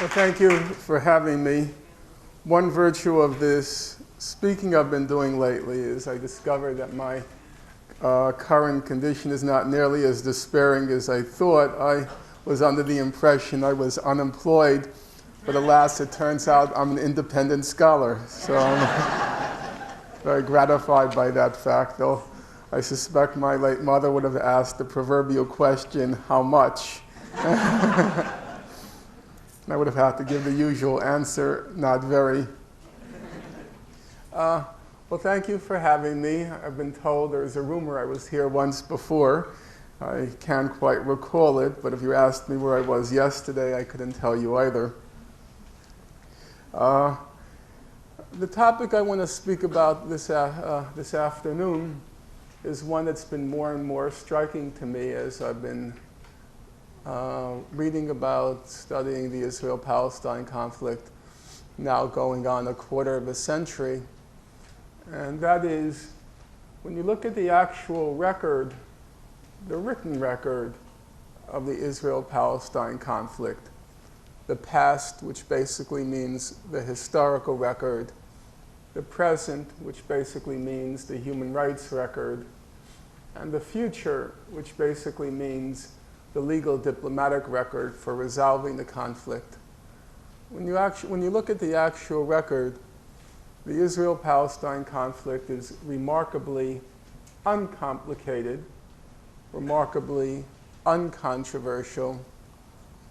Well, thank you for having me. One virtue of this speaking I've been doing lately is I discovered that my current condition is not nearly as despairing as I thought. I was under the impression I was unemployed, but alas, it turns out I'm an independent scholar. So I'm very gratified by that fact, though I suspect my late mother would have asked the proverbial question, how much? I would have had to give the usual answer, not very. Well, thank you for having me. I've been told there's a rumor I was here once before. I can't quite recall it, but if you asked me where I was yesterday, I couldn't tell you either. The topic I want to speak about this afternoon is one that's been more and more striking to me as I've been reading about, studying the Israel-Palestine conflict, now going on a quarter of a century. And that is, when you look at the actual record, the written record of the Israel-Palestine conflict, the past, which basically means the historical record, the present, which basically means the human rights record, and the future, which basically means the legal diplomatic record for resolving the conflict. When you look at the actual record, the Israel-Palestine conflict is remarkably uncomplicated, remarkably uncontroversial,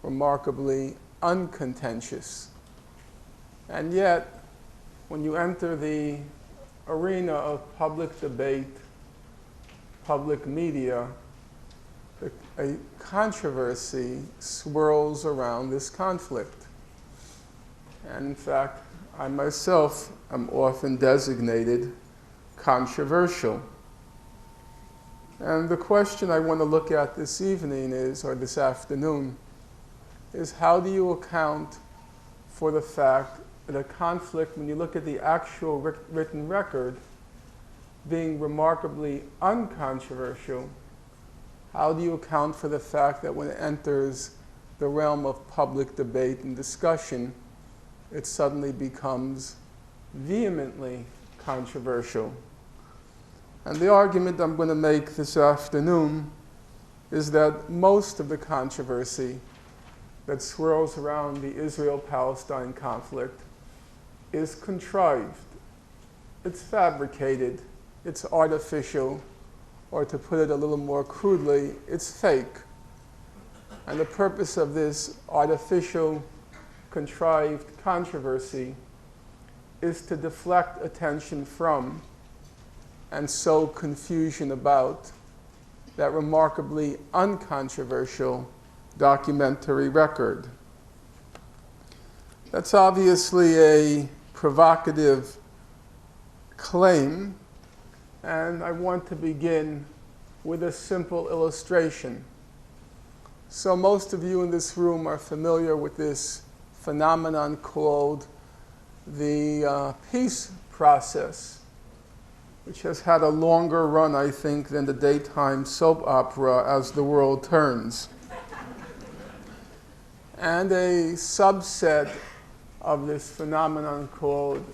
remarkably uncontentious. And yet, when you enter the arena of public debate, public media, a controversy swirls around this conflict. And in fact, I myself am often designated controversial. And the question I want to look at this evening is, or this afternoon, is how do you account for the fact that a conflict, when you look at the actual written record, being remarkably uncontroversial, how do you account for the fact that when it enters the realm of public debate and discussion, it suddenly becomes vehemently controversial? And the argument I'm going to make this afternoon is that most of the controversy that swirls around the Israel-Palestine conflict is contrived. It's fabricated. It's artificial. Or to put it a little more crudely, it's fake. And the purpose of this artificial, contrived controversy is to deflect attention from and sow confusion about that remarkably uncontroversial documentary record. That's obviously a provocative claim, and I want to begin with a simple illustration. So most of you in this room are familiar with this phenomenon called the peace process, which has had a longer run, I think, than the daytime soap opera As the World Turns. And a subset of this phenomenon called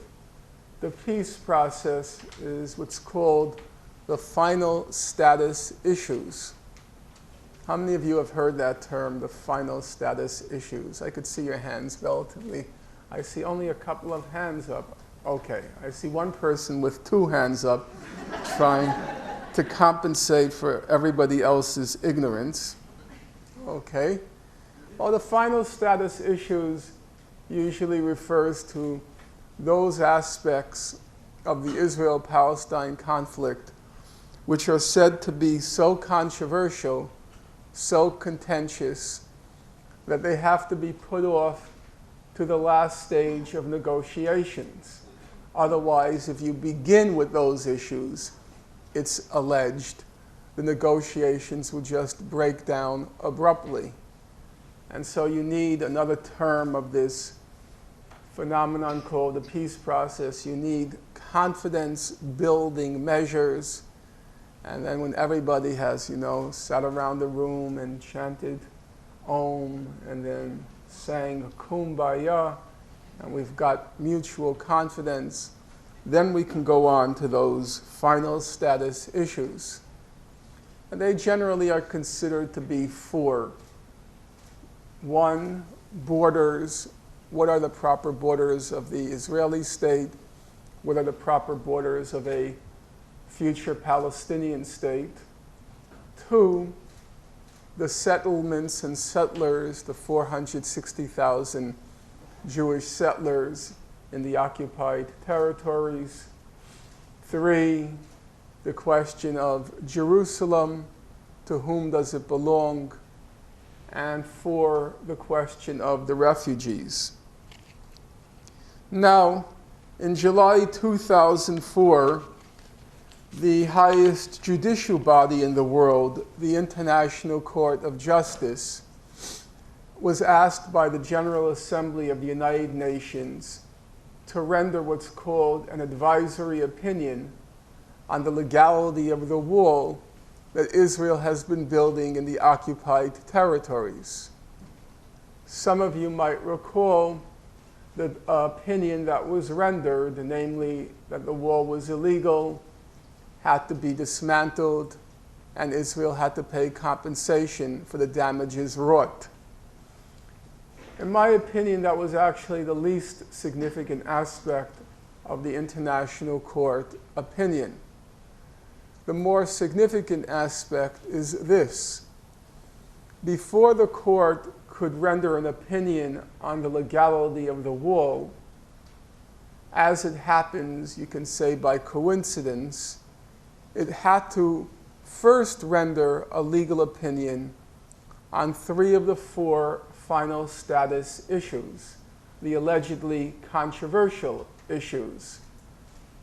the peace process is what's called the final status issues. How many of you have heard that term, the final status issues? I could see your hands relatively. I see only a couple of hands up. Okay, I see one person with two hands up trying to compensate for everybody else's ignorance. Okay. Well, the final status issues usually refers to those aspects of the Israel-Palestine conflict which are said to be so controversial, so contentious, that they have to be put off to the last stage of negotiations. Otherwise, if you begin with those issues, it's alleged, the negotiations will just break down abruptly. And so you need another term of this phenomenon called the peace process. You need confidence-building measures. And then when everybody has, sat around the room and chanted Om, and then saying kumbaya, and we've got mutual confidence, then we can go on to those final status issues. And they generally are considered to be four. One, borders. What are the proper borders of the Israeli state? What are the proper borders of a future Palestinian state? Two, the settlements and settlers, the 460,000 Jewish settlers in the occupied territories. Three, the question of Jerusalem, to whom does it belong? And four, the question of the refugees. Now, in July 2004, the highest judicial body in the world, the International Court of Justice, was asked by the General Assembly of the United Nations to render what's called an advisory opinion on the legality of the wall that Israel has been building in the occupied territories. Some of you might recall the opinion that was rendered, namely that the wall was illegal, had to be dismantled, and Israel had to pay compensation for the damages wrought. In my opinion, that was actually the least significant aspect of the International Court opinion. The more significant aspect is this. Before the court could render an opinion on the legality of the wall, as it happens, you can say by coincidence, it had to first render a legal opinion on three of the four final status issues, the allegedly controversial issues.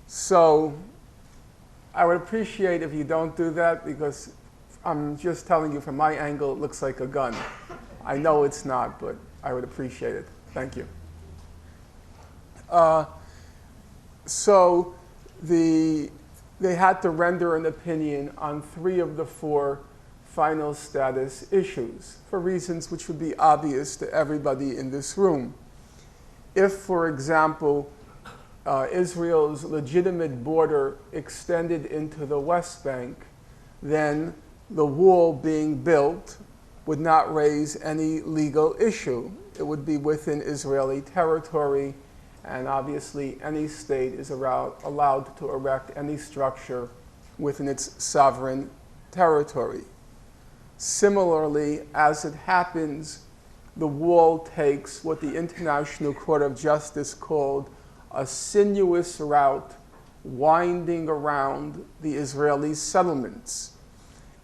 So I would appreciate if you don't do that, because I'm just telling you from my angle, it looks like a gun. I know it's not, but I would appreciate it. Thank you. So they had to render an opinion on three of the four final status issues for reasons which would be obvious to everybody in this room. If, for example, Israel's legitimate border extended into the West Bank, then the wall being built would not raise any legal issue. It would be within Israeli territory, and obviously any state is allowed to erect any structure within its sovereign territory. Similarly, as it happens, the wall takes what the International Court of Justice called a sinuous route winding around the Israeli settlements.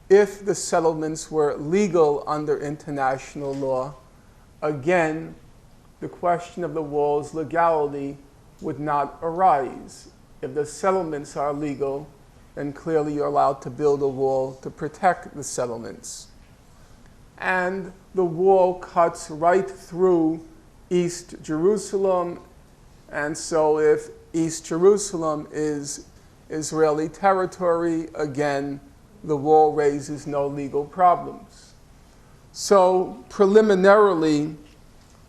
If the settlements were legal under international law, again, the question of the wall's legality would not arise. If the settlements are legal, then clearly you're allowed to build a wall to protect the settlements. And the wall cuts right through East Jerusalem, and so if East Jerusalem is Israeli territory, again, the wall raises no legal problems. So preliminarily,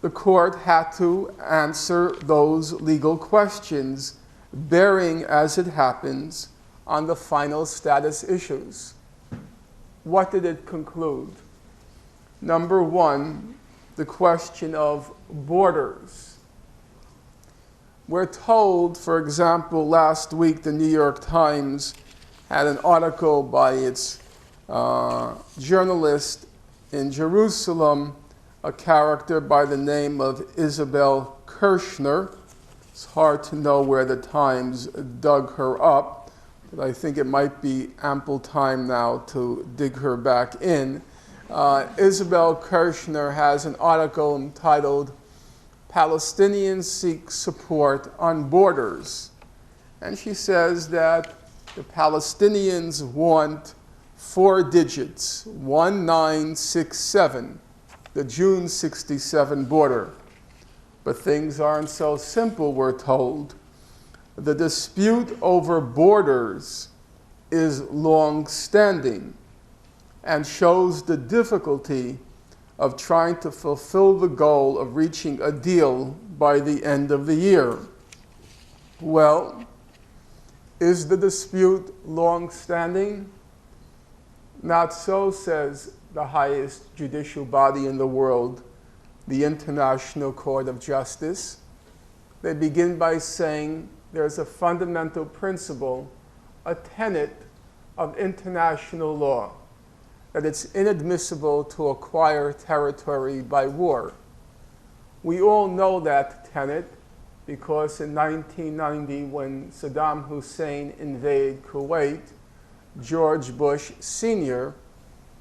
the court had to answer those legal questions, bearing, as it happens, on the final status issues. What did it conclude? Number one, the question of borders. We're told, for example, last week the New York Times had an article by its journalist in Jerusalem, a character by the name of Isabel Kirshner. It's hard to know where the Times dug her up, but I think it might be ample time now to dig her back in. Isabel Kirshner has an article entitled "Palestinians Seek Support on Borders." And she says that the Palestinians want 4 digits, 1967, the June 67 border. But things aren't so simple, we're told. The dispute over borders is long-standing and shows the difficulty of trying to fulfill the goal of reaching a deal by the end of the year. Well, is the dispute long-standing? Not so, says the highest judicial body in the world, the International Court of Justice. They begin by saying there's a fundamental principle, a tenet of international law, that it's inadmissible to acquire territory by war. We all know that tenet because in 1990, when Saddam Hussein invaded Kuwait, George Bush Sr.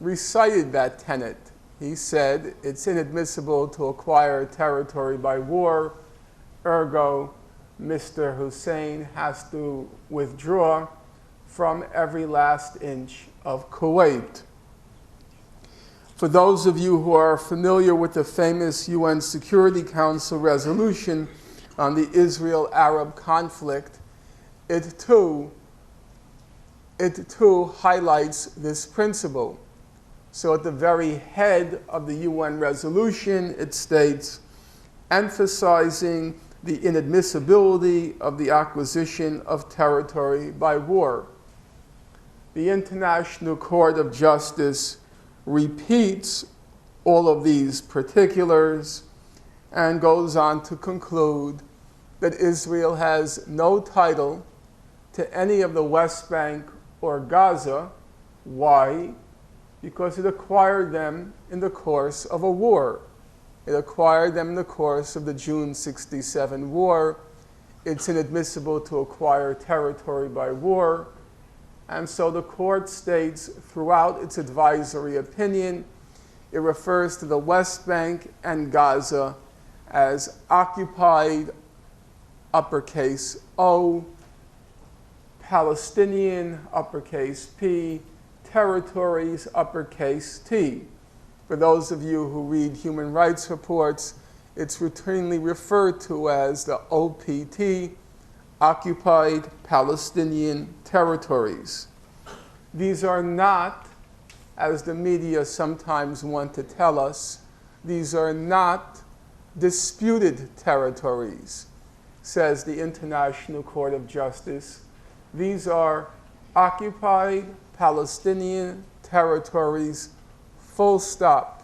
recited that tenet. He said it's inadmissible to acquire territory by war, ergo, Mr. Hussein has to withdraw from every last inch of Kuwait. For those of you who are familiar with the famous UN Security Council resolution on the Israel-Arab conflict, it too highlights this principle. So at the very head of the UN resolution, it states, emphasizing the inadmissibility of the acquisition of territory by war. The International Court of Justice repeats all of these particulars and goes on to conclude that Israel has no title to any of the West Bank or Gaza. Why? Because it acquired them in the course of a war. It acquired them in the course of the June '67 war. It's inadmissible to acquire territory by war. And so the court states throughout its advisory opinion, it refers to the West Bank and Gaza as occupied, uppercase O, Palestinian, uppercase P, territories, uppercase T. For those of you who read human rights reports, it's routinely referred to as the OPT, Occupied Palestinian Territories. These are not, as the media sometimes want to tell us, these are not disputed territories, says the International Court of Justice. These are occupied Palestinian territories, full stop.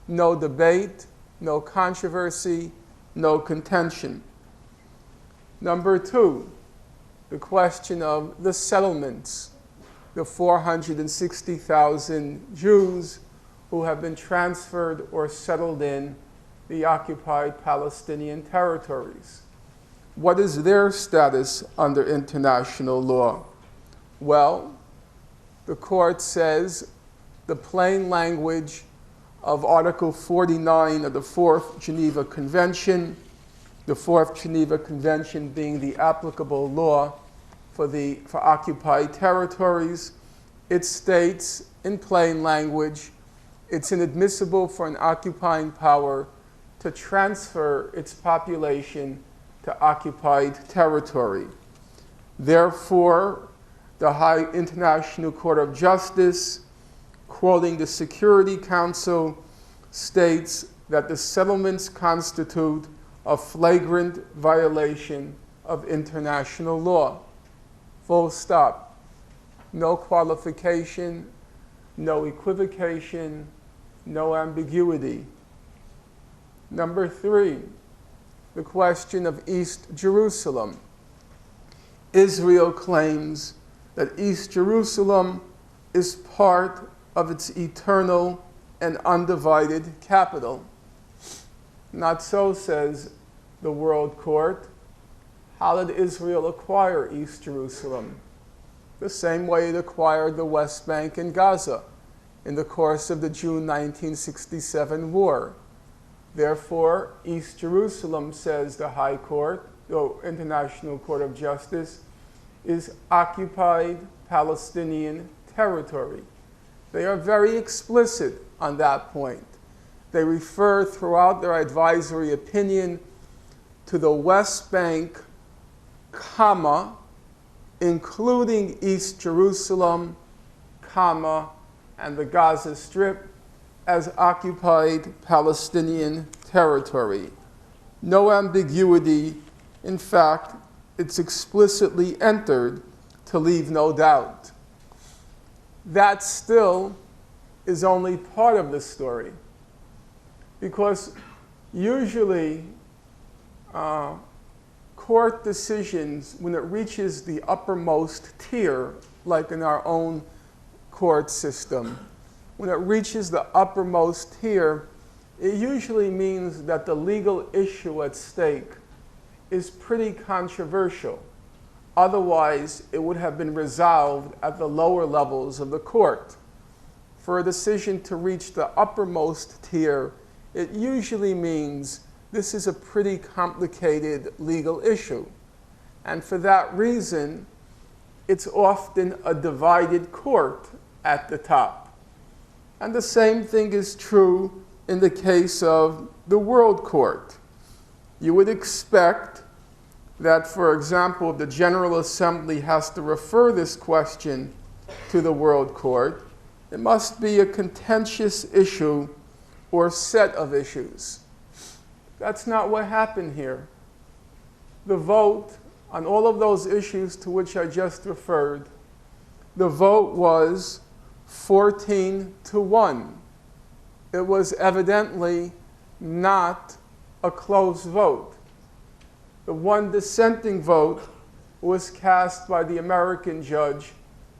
No debate, no controversy, no contention. Number two, the question of the settlements, the 460,000 Jews who have been transferred or settled in the occupied Palestinian territories. What is their status under international law? Well, the court says the plain language of Article 49 of the Fourth Geneva Convention, the Fourth Geneva Convention being the applicable law for occupied territories, it states in plain language, it's inadmissible for an occupying power to transfer its population to occupied territory. Therefore, the High International Court of Justice, quoting the Security Council, states that the settlements constitute a flagrant violation of international law. Full stop. No qualification, no equivocation, no ambiguity. Number three, the question of East Jerusalem. Israel claims that East Jerusalem is part of its eternal and undivided capital. Not so, says the World Court. How did Israel acquire East Jerusalem? The same way it acquired the West Bank and Gaza in the course of the June 1967 war. Therefore, East Jerusalem, says the High Court, the International Court of Justice, is occupied Palestinian territory. They are very explicit on that point. They refer throughout their advisory opinion to the West Bank, comma, including East Jerusalem, comma, and the Gaza Strip, as occupied Palestinian territory. No ambiguity. In fact, it's explicitly entered to leave no doubt. That still is only part of the story, because usually court decisions, when it reaches the uppermost tier, like in our own court system, when it reaches the uppermost tier, it usually means that the legal issue at stake is pretty controversial. Otherwise, it would have been resolved at the lower levels of the court. For a decision to reach the uppermost tier, it usually means this is a pretty complicated legal issue. And for that reason, it's often a divided court at the top. And the same thing is true in the case of the World Court. You would expect that, for example, if the General Assembly has to refer this question to the World Court, it must be a contentious issue or set of issues. That's not what happened here. The vote on all of those issues to which I just referred, the vote was 14-1. It was evidently not a close vote. The one dissenting vote was cast by the American judge,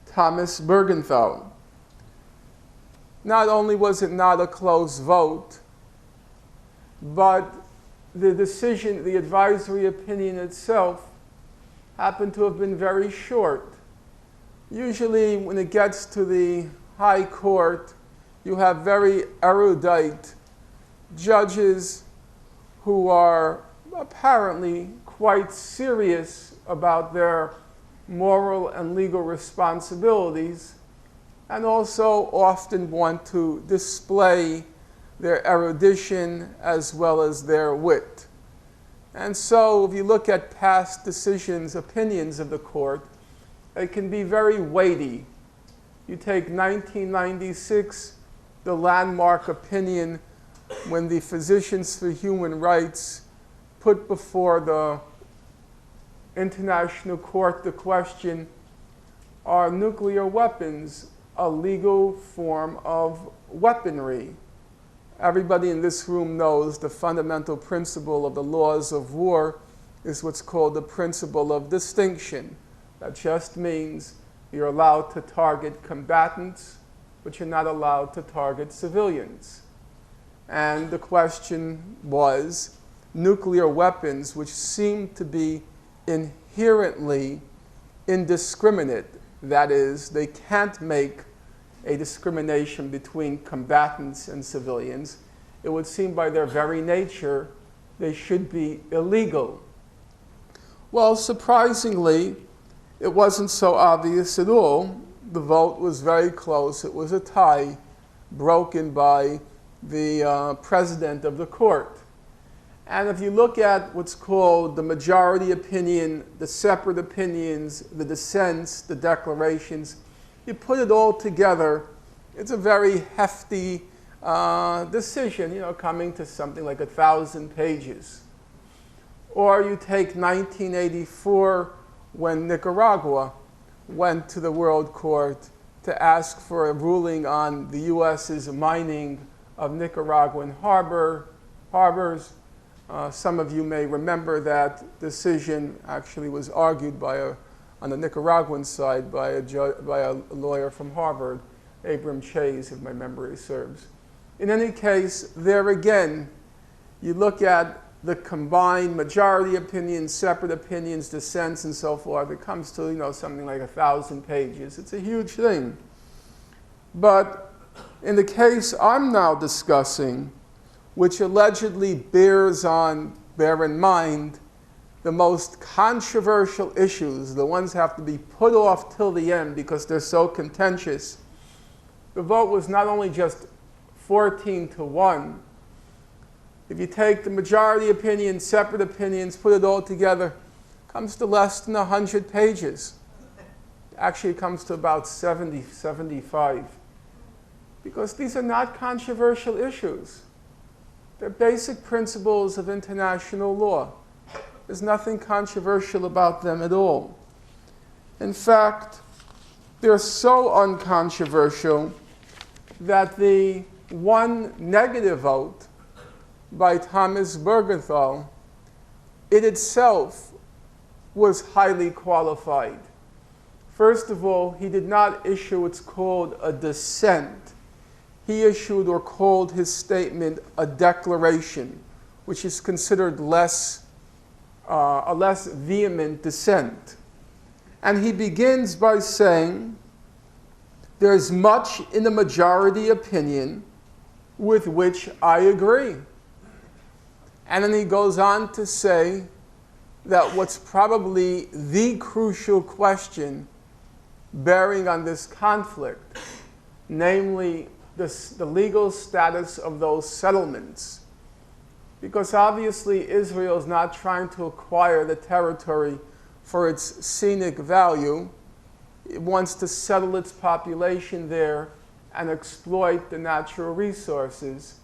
Thomas Bergenthal. Not only was it not a close vote, but the decision, the advisory opinion itself, happened to have been very short. Usually when it gets to the high court, you have very erudite judges who are apparently quite serious about their moral and legal responsibilities, and also often want to display their erudition as well as their wit. And so if you look at past decisions, opinions of the court, they can be very weighty. You take 1996, the landmark opinion when the Physicians for Human Rights put before the International Court the question, are nuclear weapons a legal form of weaponry? Everybody in this room knows the fundamental principle of the laws of war is what's called the principle of distinction. That just means you're allowed to target combatants, but you're not allowed to target civilians. And the question was, nuclear weapons, which seem to be inherently indiscriminate, that is, they can't make a discrimination between combatants and civilians, it would seem by their very nature they should be illegal. Well, surprisingly, it wasn't so obvious at all. The vote was very close. It was a tie broken by the president of the court. And if you look at what's called the majority opinion, the separate opinions, the dissents, the declarations, you put it all together, it's a very hefty decision, coming to something like 1,000 pages. Or you take 1984, when Nicaragua went to the World Court to ask for a ruling on the U.S.'s mining of Nicaraguan harbors. Some of you may remember that decision actually was argued on the Nicaraguan side by a lawyer from Harvard, Abram Chase, if my memory serves. In any case, there again, you look at the combined majority opinions, separate opinions, dissents, and so forth. It comes to something like 1,000 pages. It's a huge thing. But in the case I'm now discussing, which allegedly bear in mind the most controversial issues, the ones that have to be put off till the end because they're so contentious, the vote was not only just 14-1. If you take the majority opinion, separate opinions, put it all together, it comes to less than 100 pages. Actually, it comes to about 70, 75. because these are not controversial issues. They're basic principles of international law. There's nothing controversial about them at all. In fact, they're so uncontroversial that the one negative vote by Thomas Bergenthal, it itself was highly qualified. First of all, he did not issue what's called a dissent. He issued or called his statement a declaration, which is considered a less vehement dissent. And he begins by saying, there's much in the majority opinion with which I agree. And then he goes on to say that what's probably the crucial question bearing on this conflict, namely the legal status of those settlements. Because obviously Israel is not trying to acquire the territory for its scenic value. It wants to settle its population there and exploit the natural resources.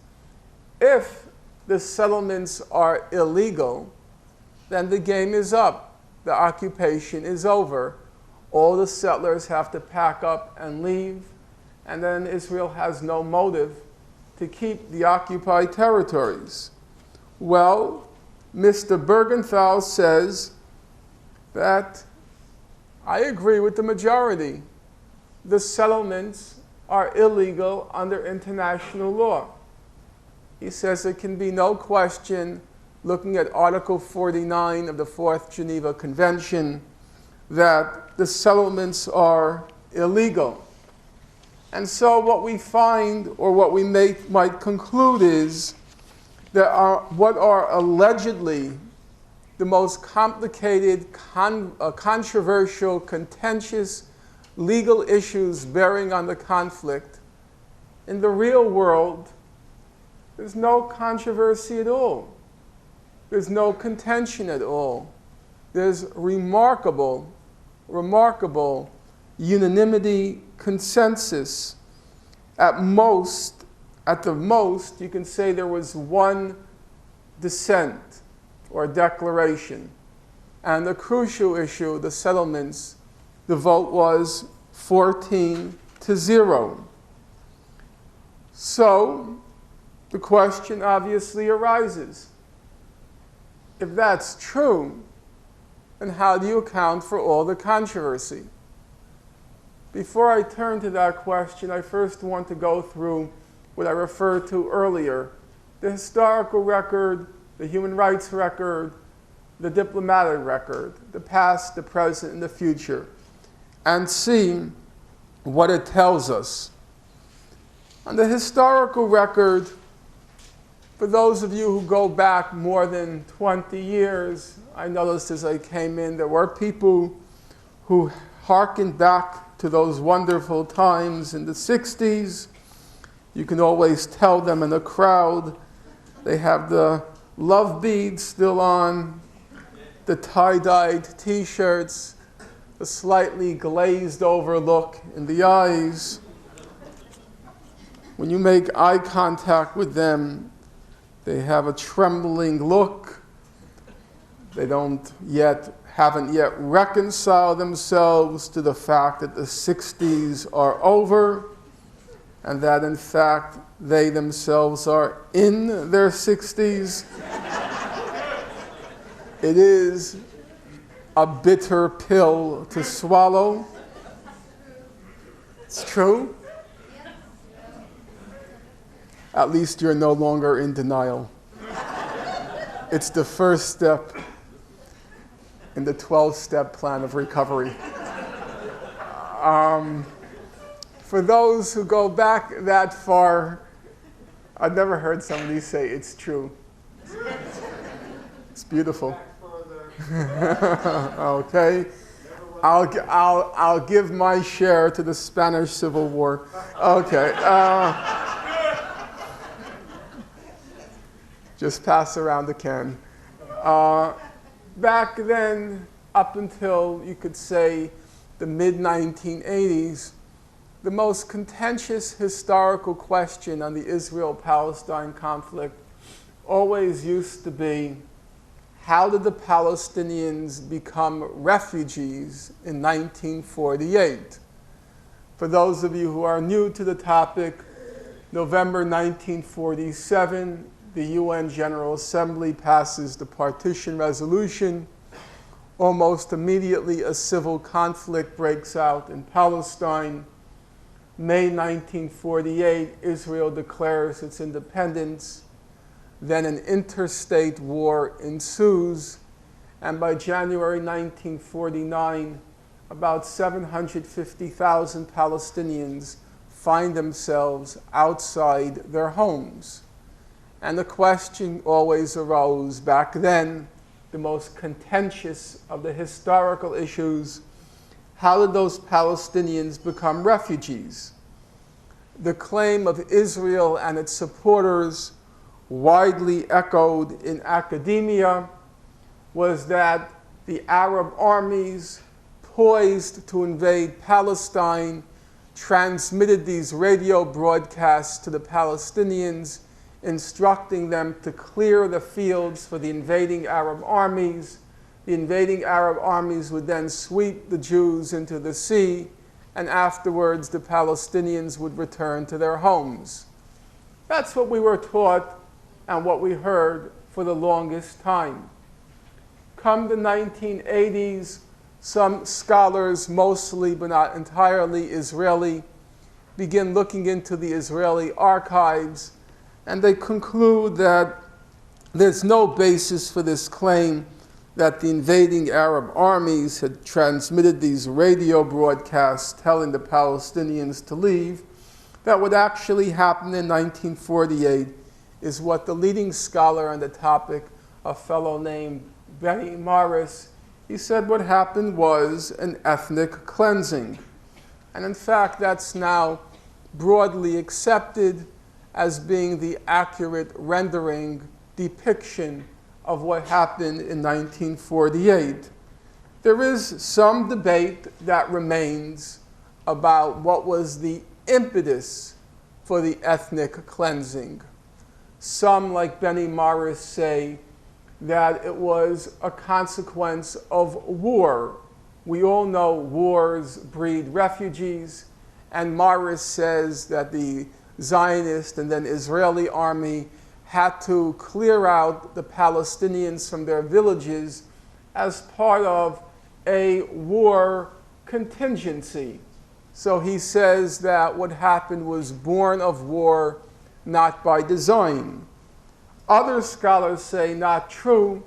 If the settlements are illegal, then the game is up. The occupation is over. All the settlers have to pack up and leave, and then Israel has no motive to keep the occupied territories. Well, Mr. Bergenthal says that I agree with the majority. The settlements are illegal under international law. He says there can be no question, looking at Article 49 of the Fourth Geneva Convention, that the settlements are illegal. And so what we find, or what we might conclude, is that what are allegedly the most complicated, controversial, contentious legal issues bearing on the conflict, in the real world, there's no controversy at all. There's no contention at all. There's remarkable unanimity, consensus. At the most, you can say there was one dissent or declaration. And the crucial issue, the settlements, the vote was 14-0. So the question obviously arises. If that's true, then how do you account for all the controversy? Before I turn to that question, I first want to go through what I referred to earlier, the historical record, the human rights record, the diplomatic record, the past, the present, and the future, and see what it tells us. On the historical record, for those of you who go back more than 20 years, I noticed as I came in, there were people who hearkened back to those wonderful times in the 60s. You can always tell them in a crowd. They have the love beads still on, the tie-dyed t-shirts, the slightly glazed over look in the eyes. When you make eye contact with them, they have a trembling look. They haven't yet reconciled themselves to the fact that the 60s are over, and that in fact they themselves are in their 60s. It is a bitter pill to swallow. It's true. At least you're no longer in denial. It's the first step in the 12-step plan of recovery. For those who go back that far, I've never heard somebody say it's true. It's beautiful. Okay. I'll give my share to the Spanish Civil War. Okay. Just pass around the can. Back then, up until, you could say, the mid-1980s, the most contentious historical question on the Israel-Palestine conflict always used to be, how did the Palestinians become refugees in 1948? For those of you who are new to the topic, November 1947, the UN General Assembly passes the partition resolution. Almost immediately, a civil conflict breaks out in Palestine. May 1948, Israel declares its independence. Then an interstate war ensues, and by January 1949, about 750,000 Palestinians find themselves outside their homes. And the question always arose back then, the most contentious of the historical issues: how did those Palestinians become refugees? The claim of Israel and its supporters, widely echoed in academia, was that the Arab armies poised to invade Palestine transmitted these radio broadcasts to the Palestinians, instructing them to clear the fields for the invading Arab armies. The invading Arab armies would then sweep the Jews into the sea, and afterwards the Palestinians would return to their homes. That's what we were taught and what we heard for the longest time. Come the 1980s, some scholars, mostly but not entirely Israeli, begin looking into the Israeli archives, and they conclude that there's no basis for this claim that the invading Arab armies had transmitted these radio broadcasts telling the Palestinians to leave. That what actually happened in 1948 is what the leading scholar on the topic, a fellow named Benny Morris, he said what happened was an ethnic cleansing. And in fact, that's now broadly accepted as being the accurate rendering, depiction of what happened in 1948. There is some debate that remains about what was the impetus for the ethnic cleansing. Some, like Benny Morris, say that it was a consequence of war. We all know wars breed refugees, and Morris says that the Zionist and then Israeli army had to clear out the Palestinians from their villages as part of a war contingency. So he says that what happened was born of war, not by design. Other scholars say not true.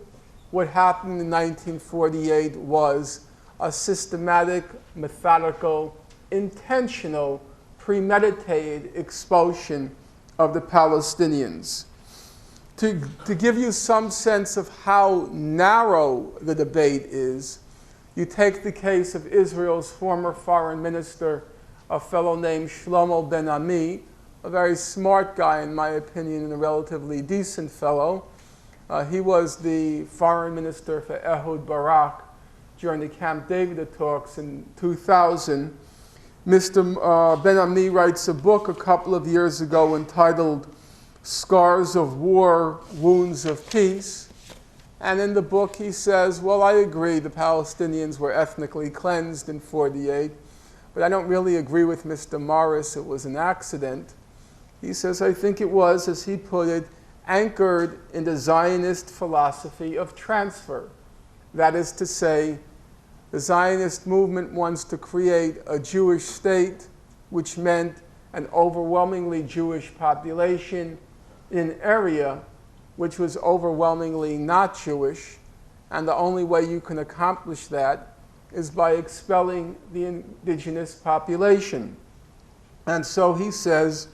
What happened in 1948 was a systematic, methodical, intentional, premeditated expulsion of the Palestinians. To give you some sense of how narrow the debate is, you take the case of Israel's former foreign minister, a fellow named Shlomo Ben-Ami, a very smart guy, in my opinion, and a relatively decent fellow. He was the foreign minister for Ehud Barak during the Camp David talks in 2000. Mr. Ben-Ami writes a book a couple of years ago entitled Scars of War, Wounds of Peace. And in the book he says, well, I agree the Palestinians were ethnically cleansed in 48, but I don't really agree with Mr. Morris, it was an accident. He says, I think it was, as he put it, anchored in the Zionist philosophy of transfer. That is to say, the Zionist movement wants to create a Jewish state, which meant an overwhelmingly Jewish population in an area which was overwhelmingly not Jewish, and the only way you can accomplish that is by expelling the indigenous population. And so he says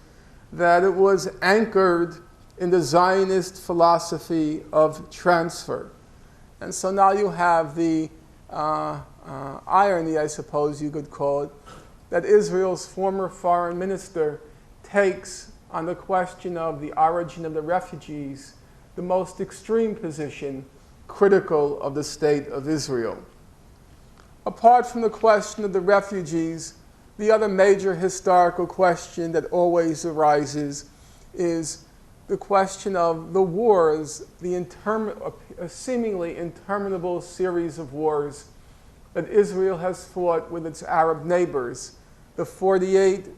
that it was anchored in the Zionist philosophy of transfer. And so now you have the irony, I suppose you could call it, that Israel's former foreign minister takes on the question of the origin of the refugees the most extreme position critical of the state of Israel. Apart from the question of the refugees, The other major historical question that always arises is the question of the wars, a seemingly interminable series of wars that Israel has fought with its Arab neighbors, the 48,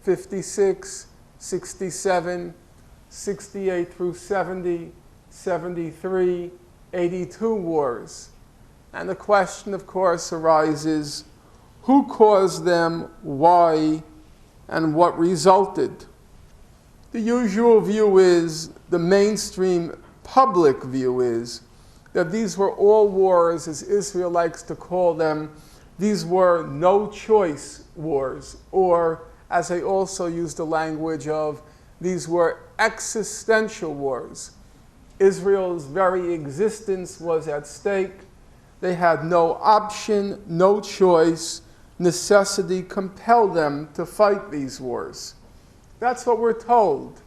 56, 67, 68 through 70, 73, 82 wars. And the question, of course, arises, who caused them, why, and what resulted? The usual view is, the mainstream public view is, that these were all wars, as Israel likes to call them. These were no-choice wars, or as they also use the language of, these were existential wars. Israel's very existence was at stake. They had no option, no choice. Necessity compelled them to fight these wars. That's what we're told.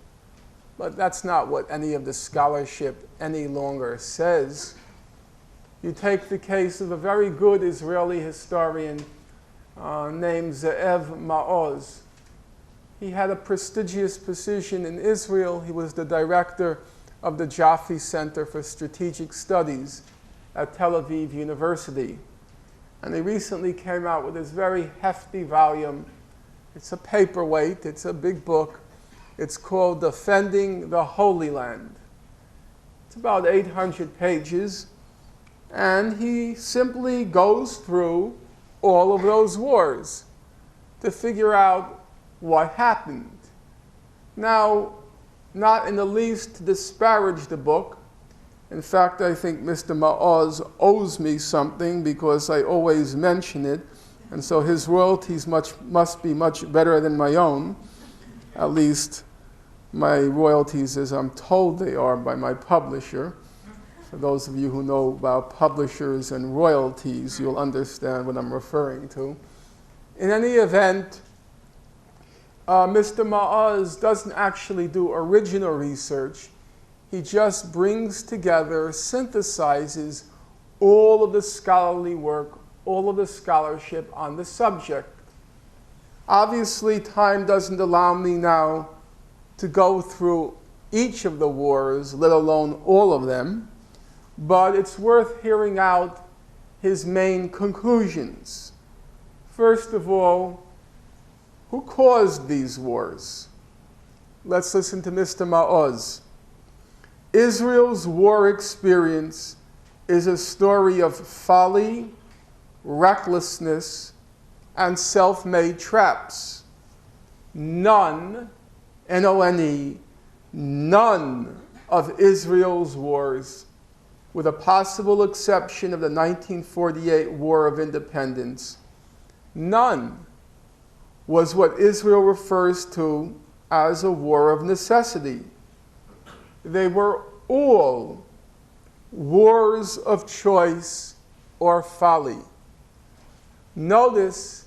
But that's not what any of the scholarship any longer says. You take the case of a very good Israeli historian named Ze'ev Ma'oz. He had a prestigious position in Israel. He was the director of the Jaffe Center for Strategic Studies at Tel Aviv University. And he recently came out with this very hefty volume. It's a paperweight, it's a big book. It's called Defending the Holy Land. It's about 800 pages. And he simply goes through all of those wars to figure out what happened. Now, not in the least to disparage the book. In fact, I think Mr. Ma'oz owes me something because I always mention it, and so his royalties must be much better than my own. At least my royalties, as I'm told they are by my publisher. For those of you who know about publishers and royalties, you'll understand what I'm referring to. In any event, Mr. Ma'oz doesn't actually do original research. He just brings together, synthesizes all of the scholarly work, all of the scholarship on the subject. Obviously, time doesn't allow me now to go through each of the wars, let alone all of them, but it's worth hearing out his main conclusions. First of all, who caused these wars? Let's listen to Mr. Ma'oz. Israel's war experience is a story of folly, recklessness, and self-made traps. None, N-O-N-E, none of Israel's wars, with a possible exception of the 1948 War of Independence, none was what Israel refers to as a war of necessity. They were all wars of choice or folly. Notice,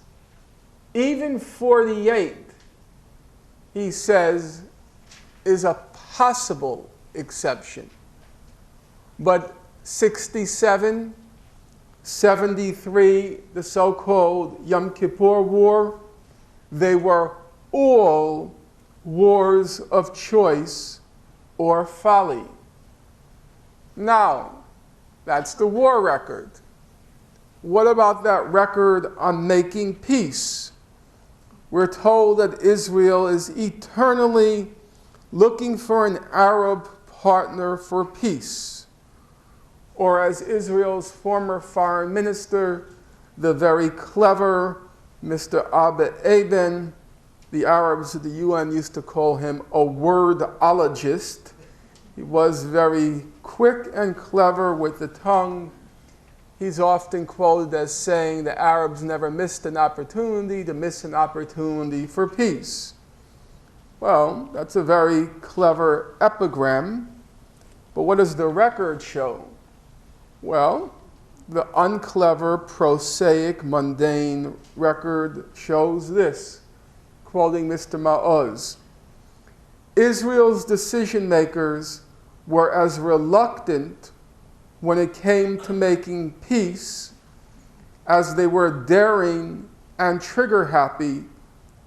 even 48, he says, is a possible exception. But 67, 73, the so-called Yom Kippur War, they were all wars of choice or folly. Now, that's the war record. What about that record on making peace? We're told that Israel is eternally looking for an Arab partner for peace. Or as Israel's former foreign minister, the very clever Mr. Abba Eban, the Arabs at the UN used to call him a wordologist. He was very quick and clever with the tongue. He's often quoted as saying the Arabs never missed an opportunity to miss an opportunity for peace. Well, that's a very clever epigram, but what does the record show? Well, the unclever, prosaic, mundane record shows this, quoting Mr. Ma'oz. Israel's decision makers were as reluctant when it came to making peace as they were daring and trigger-happy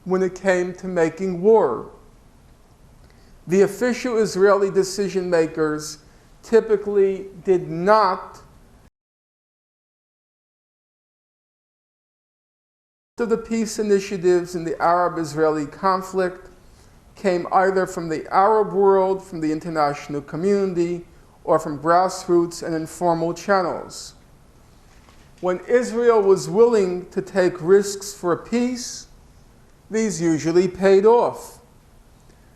when it came to making war. The official Israeli decision-makers typically did not. Most of the peace initiatives in the Arab-Israeli conflict came either from the Arab world, from the international community, or from grassroots and informal channels. When Israel was willing to take risks for peace, these usually paid off.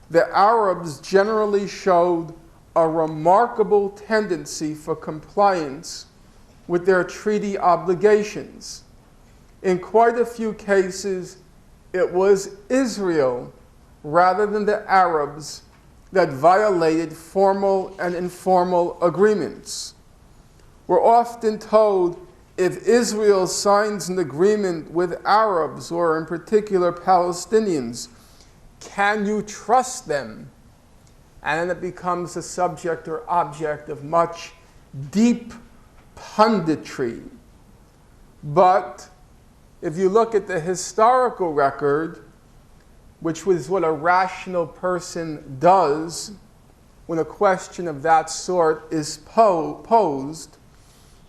The Arabs generally showed a remarkable tendency for compliance with their treaty obligations. In quite a few cases, it was Israel, rather than the Arabs, that violated formal and informal agreements. We're often told if Israel signs an agreement with Arabs, or in particular Palestinians, can you trust them? And then it becomes a subject or object of much deep punditry. But if you look at the historical record, which was what a rational person does when a question of that sort is posed,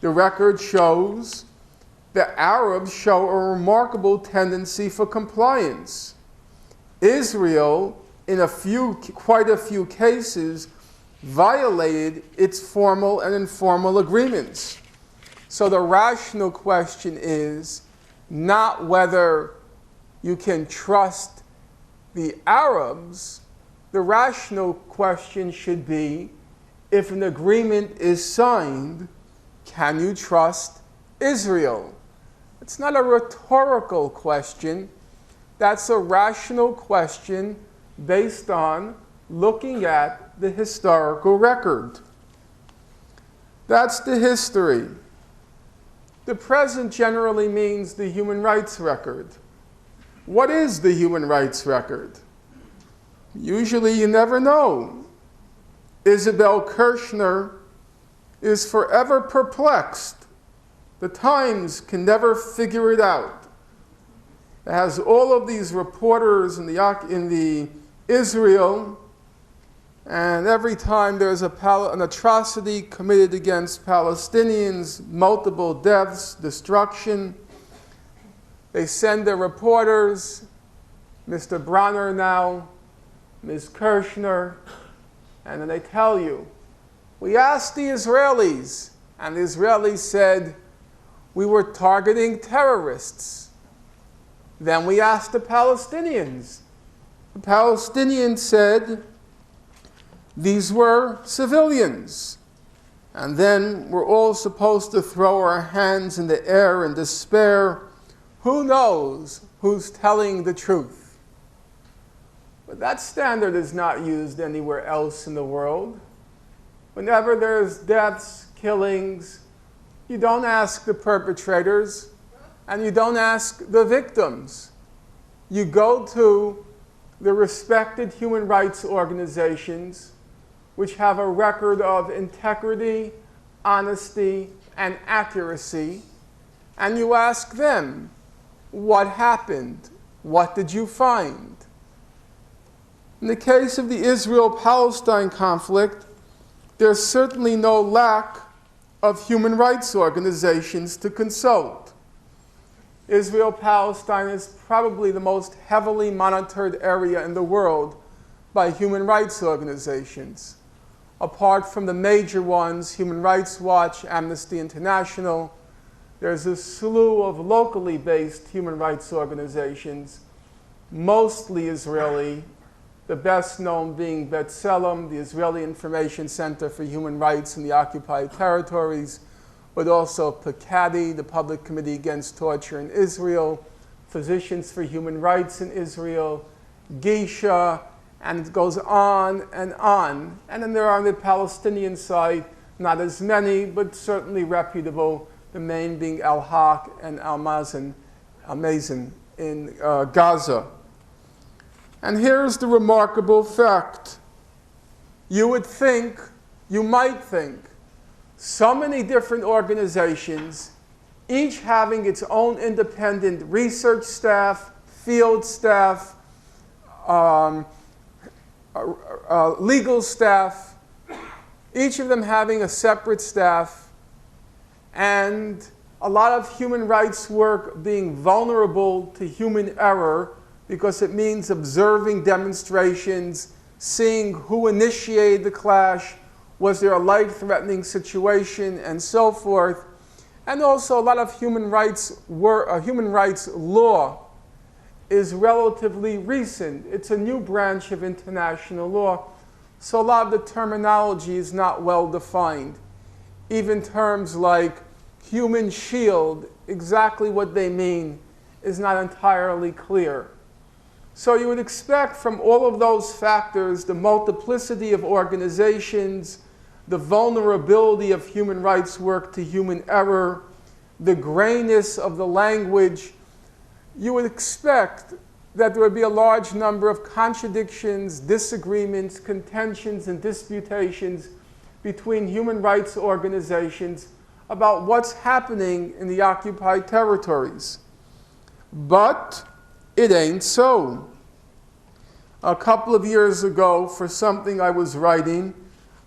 the record shows that Arabs show a remarkable tendency for compliance. Israel, in quite a few cases, violated its formal and informal agreements. So the rational question is not whether you can trust the Arabs. The rational question should be, if an agreement is signed, can you trust Israel? It's not a rhetorical question. That's a rational question based on looking at the historical record. That's the history. The present generally means the human rights record. What is the human rights record? Usually you never know. Isabel Kirshner is forever perplexed. The Times can never figure it out. It has all of these reporters in the Israel, and every time there's an atrocity committed against Palestinians, multiple deaths, destruction, they send their reporters, Mr. Bronner now, Ms. Kirshner, and then they tell you, we asked the Israelis, and the Israelis said, we were targeting terrorists. Then we asked the Palestinians. The Palestinians said, these were civilians. And then we're all supposed to throw our hands in the air in despair. Who knows who's telling the truth? But that standard is not used anywhere else in the world. Whenever there's deaths, killings, you don't ask the perpetrators and you don't ask the victims. You go to the respected human rights organizations which have a record of integrity, honesty, and accuracy, and you ask them, what happened? What did you find? In the case of the Israel-Palestine conflict, there's certainly no lack of human rights organizations to consult. Israel-Palestine is probably the most heavily monitored area in the world by human rights organizations. Apart from the major ones, Human Rights Watch, Amnesty International, there's a slew of locally based human rights organizations, mostly Israeli, the best known being B'Tselem, the Israeli Information Center for Human Rights in the Occupied Territories, but also PCADI, the Public Committee Against Torture in Israel, Physicians for Human Rights in Israel, Gisha, and it goes on. And then there are on the Palestinian side, not as many, but certainly reputable, the main being Al-Haq and Al-Mazen in Gaza. And here's the remarkable fact. You might think, so many different organizations, each having its own independent research staff, field staff, legal staff, each of them having a separate staff, and a lot of human rights work being vulnerable to human error because it means observing demonstrations, seeing who initiated the clash, was there a life-threatening situation, and so forth. And also a lot of human rights law is relatively recent. It's a new branch of international law, so a lot of the terminology is not well defined. Even terms like human shield, exactly what they mean is not entirely clear. So you would expect from all of those factors, the multiplicity of organizations, the vulnerability of human rights work to human error, the grayness of the language, you would expect that there would be a large number of contradictions, disagreements, contentions, and disputations between human rights organizations about what's happening in the occupied territories. But it ain't so. A couple of years ago, for something I was writing,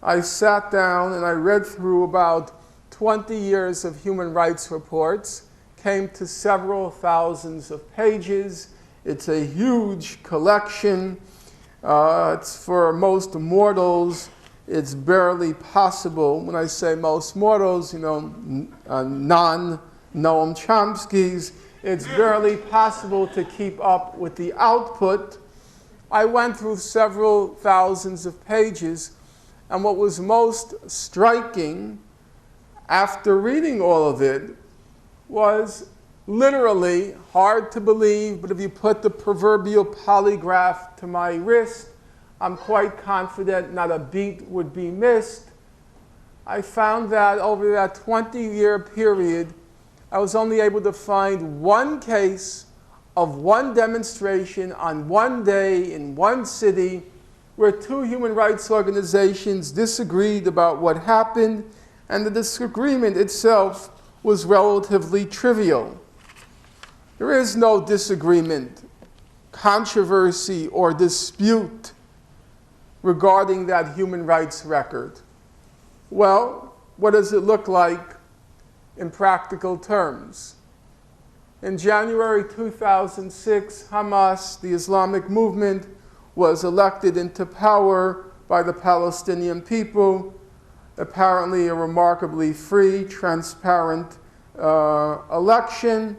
I sat down and I read through about 20 years of human rights reports, came to several thousands of pages. It's a huge collection. It's for most mortals. It's barely possible. When I say most mortals, non-Noam Chomsky's, it's barely possible to keep up with the output. I went through several thousands of pages, and what was most striking after reading all of it was literally hard to believe, but if you put the proverbial polygraph to my wrist, I'm quite confident not a beat would be missed. I found that over that 20-year period, I was only able to find one case of one demonstration on one day in one city where two human rights organizations disagreed about what happened, and the disagreement itself was relatively trivial. There is no disagreement, controversy, or dispute regarding that human rights record. Well, what does it look like in practical terms? In January 2006, Hamas, the Islamic movement, was elected into power by the Palestinian people, apparently a remarkably free, transparent election.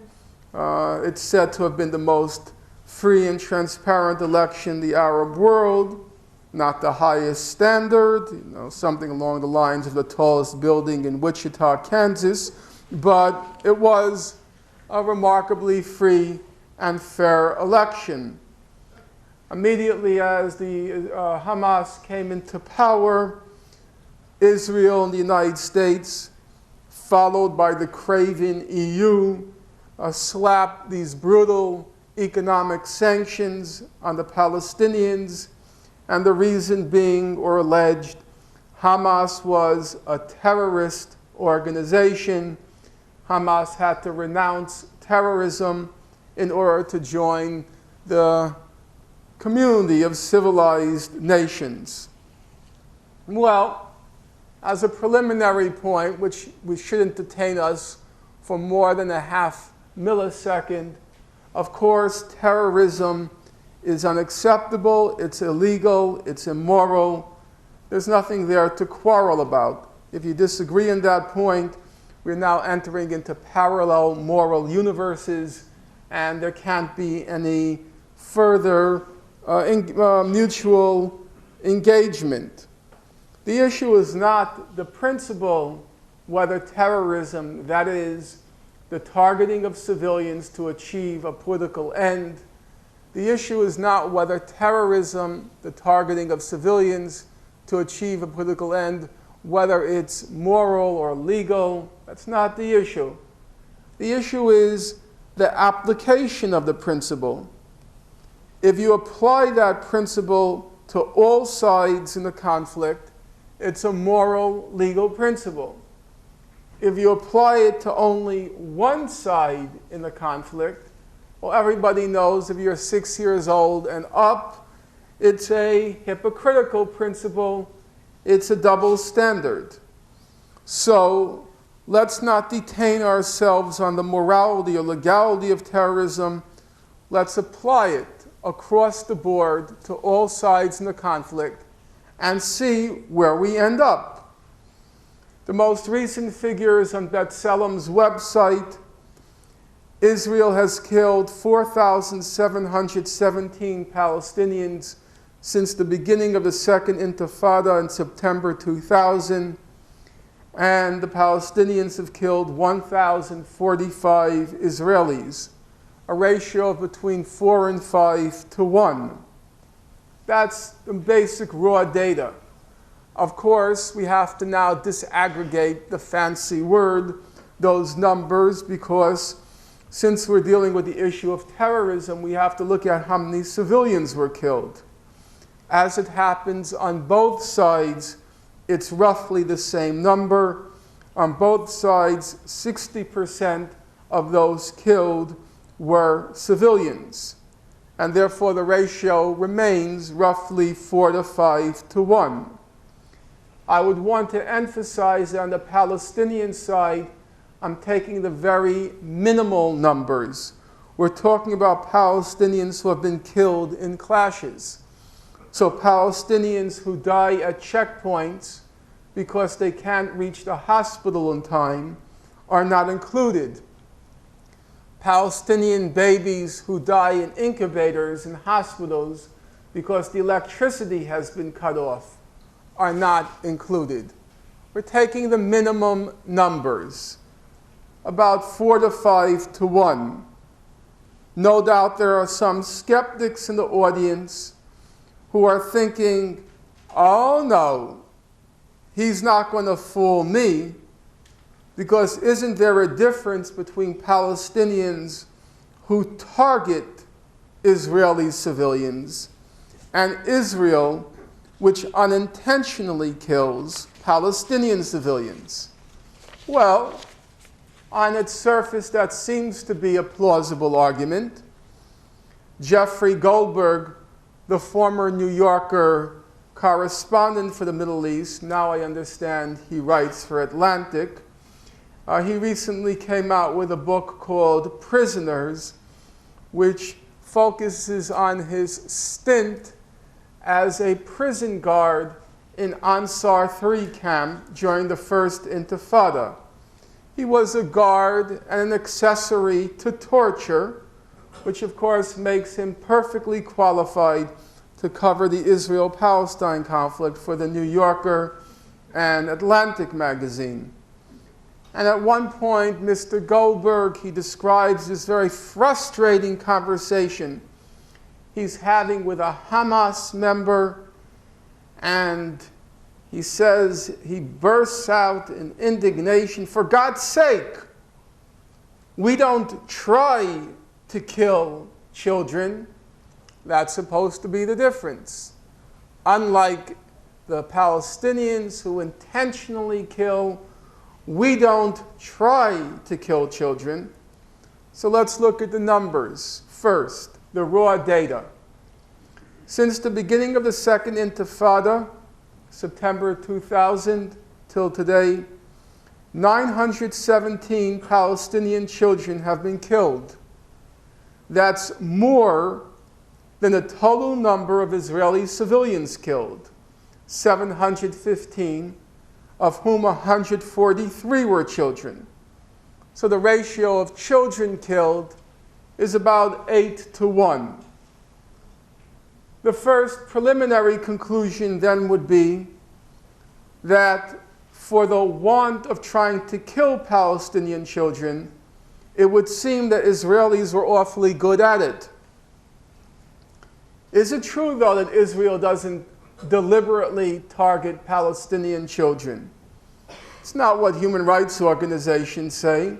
It's said to have been the most free and transparent election in the Arab world, not the highest standard, something along the lines of the tallest building in Wichita, Kansas, but it was a remarkably free and fair election. Immediately as the Hamas came into power, Israel and the United States, followed by the craven EU, slapped these brutal economic sanctions on the Palestinians, and the reason being, or alleged, Hamas was a terrorist organization. Hamas had to renounce terrorism in order to join the community of civilized nations. Well, as a preliminary point, which shouldn't detain us for more than a half millisecond, of course, terrorism is unacceptable, it's illegal, it's immoral. There's nothing there to quarrel about. If you disagree on that point, we're now entering into parallel moral universes, and there can't be any further mutual engagement. The issue is not the principle whether terrorism, that is, the targeting of civilians to achieve a political end, the issue is not whether terrorism, the targeting of civilians to achieve a political end, whether it's moral or legal. That's not the issue. The issue is the application of the principle. If you apply that principle to all sides in the conflict, it's a moral, legal principle. if you apply it to only one side in the conflict, well, everybody knows if you're 6 years old and up, it's a hypocritical principle. It's a double standard. So let's not detain ourselves on the morality or legality of terrorism. Let's apply it across the board to all sides in the conflict and see where we end up. The most recent figures on B'Tselem's website: Israel has killed 4,717 Palestinians since the beginning of the Second Intifada in September 2000, and the Palestinians have killed 1,045 Israelis, a ratio of between 4 and 5 to 1. That's the basic raw data. Of course, we have to now disaggregate the fancy word, those numbers, because since we're dealing with the issue of terrorism, we have to look at how many civilians were killed. As it happens on both sides, it's roughly the same number. On both sides, 60% of those killed were civilians. And therefore, the ratio remains roughly 4 to 5 to 1. I would want to emphasize that on the Palestinian side, I'm taking the very minimal numbers. We're talking about Palestinians who have been killed in clashes. So Palestinians who die at checkpoints because they can't reach the hospital in time are not included. Palestinian babies who die in incubators in hospitals because the electricity has been cut off are not included. We're taking the minimum numbers, about 4 to 5 to 1. No doubt there are some skeptics in the audience who are thinking, oh no, he's not going to fool me, because isn't there a difference between Palestinians who target Israeli civilians and Israel, which unintentionally kills Palestinian civilians? Well, on its surface, that seems to be a plausible argument. Jeffrey Goldberg, the former New Yorker correspondent for the Middle East, now I understand he writes for Atlantic, he recently came out with a book called Prisoners, which focuses on his stint as a prison guard in Ansar III camp during the First Intifada. He was a guard and an accessory to torture, which of course makes him perfectly qualified to cover the Israel-Palestine conflict for the New Yorker and Atlantic magazine. And at one point, Mr. Goldberg, he describes this very frustrating conversation he's having with a Hamas member, and he says, he bursts out in indignation, "For God's sake, we don't try to kill children." That's supposed to be the difference. Unlike the Palestinians who intentionally kill, we don't try to kill children. So let's look at the numbers. First, the raw data. Since the beginning of the Second Intifada, September 2000 till today, 917 Palestinian children have been killed. That's more than the total number of Israeli civilians killed, 715, of whom 143 were children. So the ratio of children killed is about 8 to 1. The first preliminary conclusion then would be that for the want of trying to kill Palestinian children, it would seem that Israelis were awfully good at it. Is it true, though, that Israel doesn't deliberately target Palestinian children? It's not what human rights organizations say.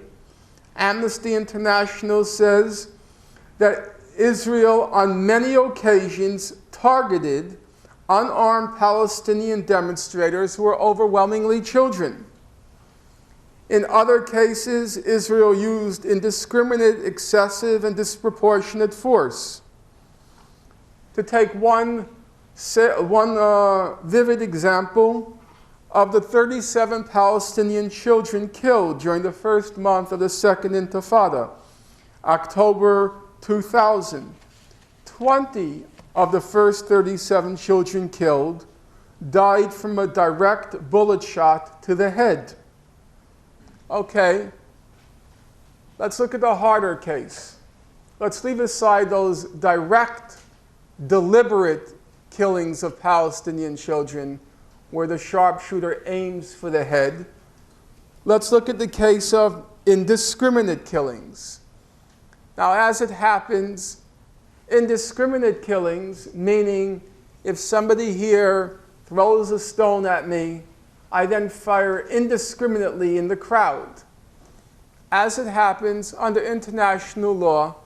Amnesty International says that Israel, on many occasions, targeted unarmed Palestinian demonstrators who were overwhelmingly children. In other cases, Israel used indiscriminate, excessive, and disproportionate force. To take one vivid example of the 37 Palestinian children killed during the first month of the Second Intifada, October 2000. 20 of the first 37 children killed died from a direct bullet shot to the head. Okay, let's look at the harder case. Let's leave aside those direct, deliberate killings of Palestinian children where the sharpshooter aims for the head. Let's look at the case of indiscriminate killings. Now, as it happens, indiscriminate killings, meaning if somebody here throws a stone at me, I then fire indiscriminately in the crowd. As it happens, under international law,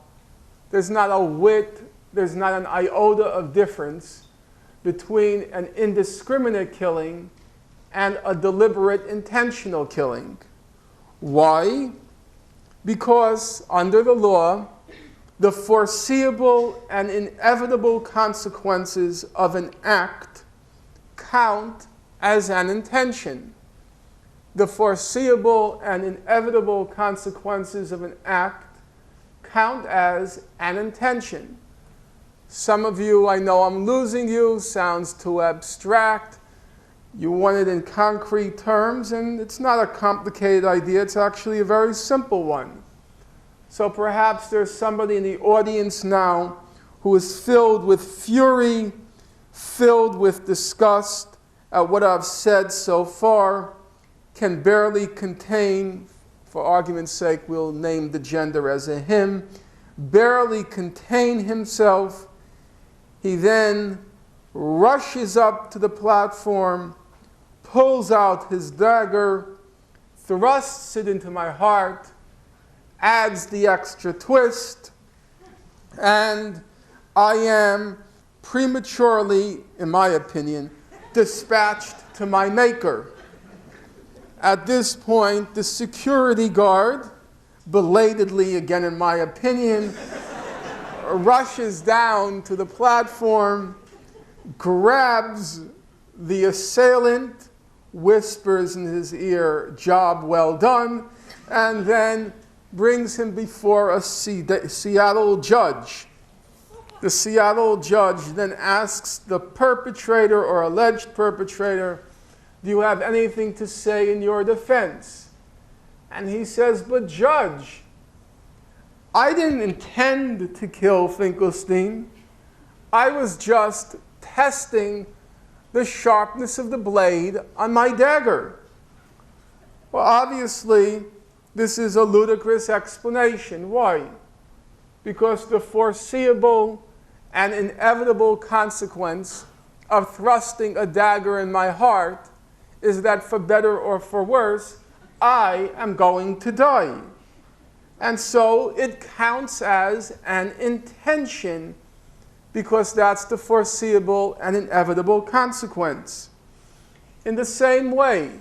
there's not a whit, there's not an iota of difference between an indiscriminate killing and a deliberate intentional killing. Why? Because under the law, the foreseeable and inevitable consequences of an act count as an intention. The foreseeable and inevitable consequences of an act count as an intention. Some of you, I know I'm losing you, sounds too abstract. You want it in concrete terms, and it's not a complicated idea, it's actually a very simple one. So perhaps there's somebody in the audience now who is filled with fury, filled with disgust at what I've said so far, can barely contain, for argument's sake, we'll name the gender as a him, barely contain himself. He then rushes up to the platform, pulls out his dagger, thrusts it into my heart, adds the extra twist, and I am prematurely, in my opinion, dispatched to my maker. At this point, the security guard, belatedly, again in my opinion, rushes down to the platform, grabs the assailant, whispers in his ear, "Job well done," and then brings him before a Seattle judge. The Seattle judge then asks the perpetrator or alleged perpetrator, "Do you have anything to say in your defense?" And he says, "But Judge, I didn't intend to kill Finkelstein. I was just testing the sharpness of the blade on my dagger." Well, obviously, this is a ludicrous explanation. Why? Because the foreseeable and inevitable consequence of thrusting a dagger in my heart is that for better or for worse, I am going to die. And so it counts as an intention because that's the foreseeable and inevitable consequence. In the same way,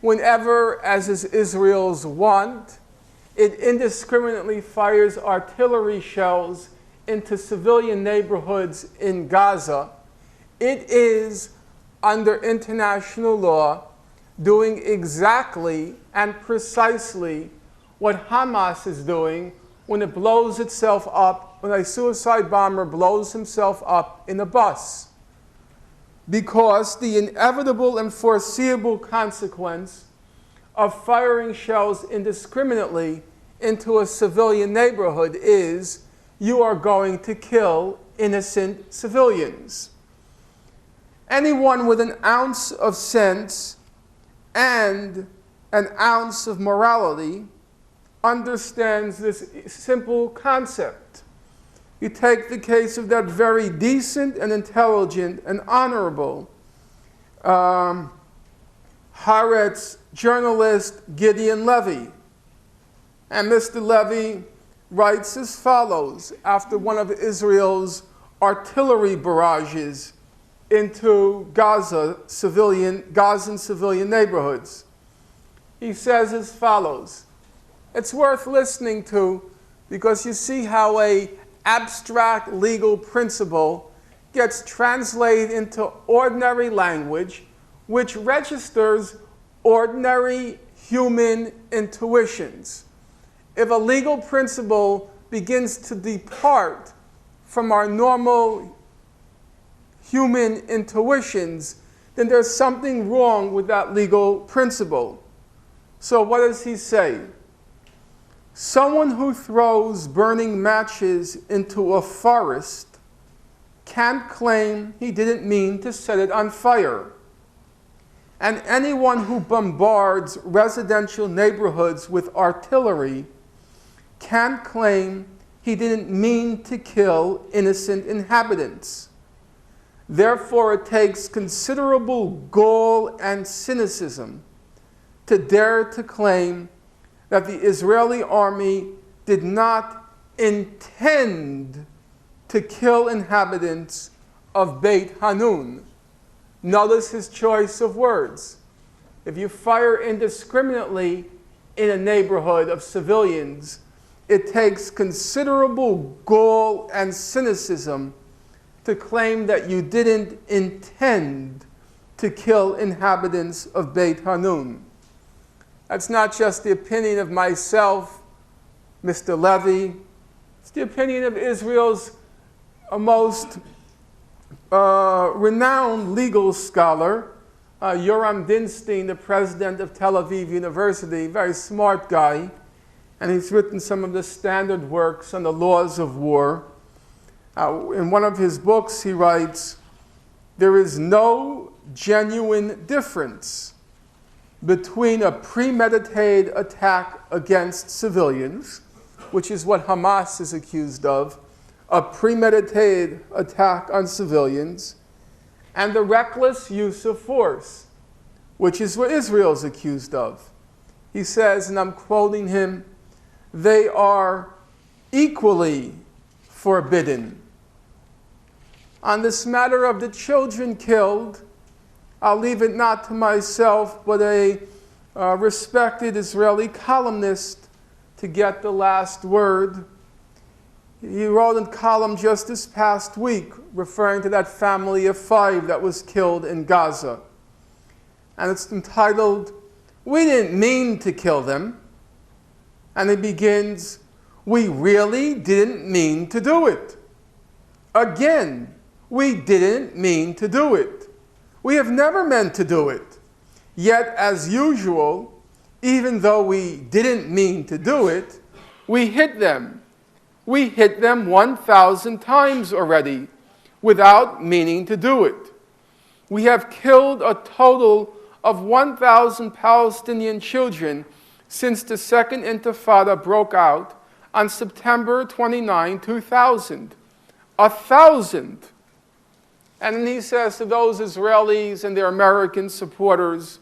whenever, as is Israel's wont, it indiscriminately fires artillery shells into civilian neighborhoods in Gaza, it is, under international law, doing exactly and precisely what Hamas is doing when it blows itself up, when a suicide bomber blows himself up in a bus. Because the inevitable and foreseeable consequence of firing shells indiscriminately into a civilian neighborhood is you are going to kill innocent civilians. Anyone with an ounce of sense and an ounce of morality understands this simple concept. You take the case of that very decent and intelligent and honorable Haaretz journalist Gideon Levy. And Mr. Levy writes as follows after one of Israel's artillery barrages into Gazan civilian neighborhoods. He says as follows. It's worth listening to because you see how an abstract legal principle gets translated into ordinary language, which registers ordinary human intuitions. If a legal principle begins to depart from our normal human intuitions, then there's something wrong with that legal principle. So what does he say? Someone who throws burning matches into a forest can't claim he didn't mean to set it on fire. And anyone who bombards residential neighborhoods with artillery can't claim he didn't mean to kill innocent inhabitants. Therefore, it takes considerable gall and cynicism to dare to claim that the Israeli army did not intend to kill inhabitants of Beit Hanun. Notice his choice of words. If you fire indiscriminately in a neighborhood of civilians, it takes considerable gall and cynicism to claim that you didn't intend to kill inhabitants of Beit Hanun. That's not just the opinion of myself, Mr. Levy. It's the opinion of Israel's most renowned legal scholar, Yoram Dinstein, the president of Tel Aviv University, very smart guy, and he's written some of the standard works on the laws of war. In one of his books, he writes, there is no genuine difference between a premeditated attack against civilians, which is what Hamas is accused of, a premeditated attack on civilians, and the reckless use of force, which is what Israel is accused of. He says, and I'm quoting him, they are equally forbidden. On this matter of the children killed, I'll leave it not to myself, but a respected Israeli columnist to get the last word. He wrote a column just this past week referring to that family of 5 that was killed in Gaza. And it's entitled, "We Didn't Mean to Kill Them." And it begins, "We really didn't mean to do it. Again, we didn't mean to do it. We have never meant to do it. Yet, as usual, even though we didn't mean to do it, we hit them. We hit them 1,000 times already without meaning to do it. We have killed a total of 1,000 Palestinian children since the Second Intifada broke out on September 29, 2000. 1,000. And then he says to those Israelis and their American supporters,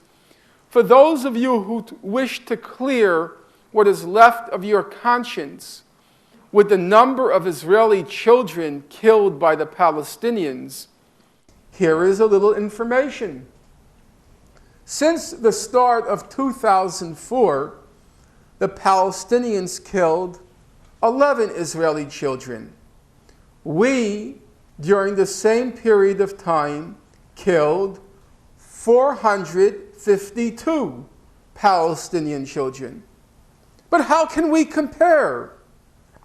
for those of you who wish to clear what is left of your conscience with the number of Israeli children killed by the Palestinians, here is a little information. Since the start of 2004, the Palestinians killed 11 Israeli children. We, during the same period of time, killed 452 Palestinian children. But how can we compare?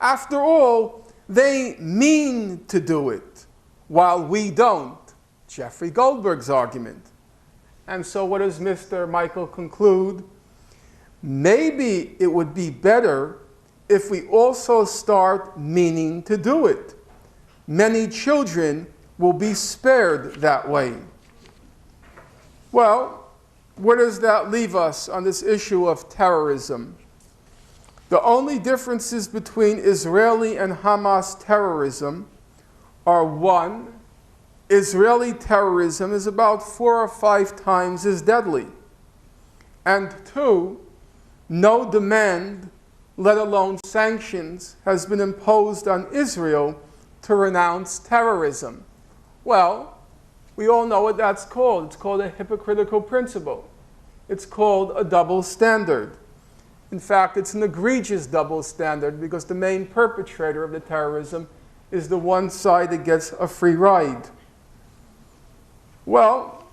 After all, they mean to do it, while we don't. Jeffrey Goldberg's argument. And so what does Mr. Michael conclude? Maybe it would be better if we also start meaning to do it. Many children will be spared that way. Well, where does that leave us on this issue of terrorism? The only differences between Israeli and Hamas terrorism are: 1, Israeli terrorism is about 4 or 5 times as deadly. And 2, no demand, let alone sanctions, has been imposed on Israel to renounce terrorism. Well, we all know what that's called. It's called a hypocritical principle. It's called a double standard. In fact, it's an egregious double standard because the main perpetrator of the terrorism is the one side that gets a free ride. Well,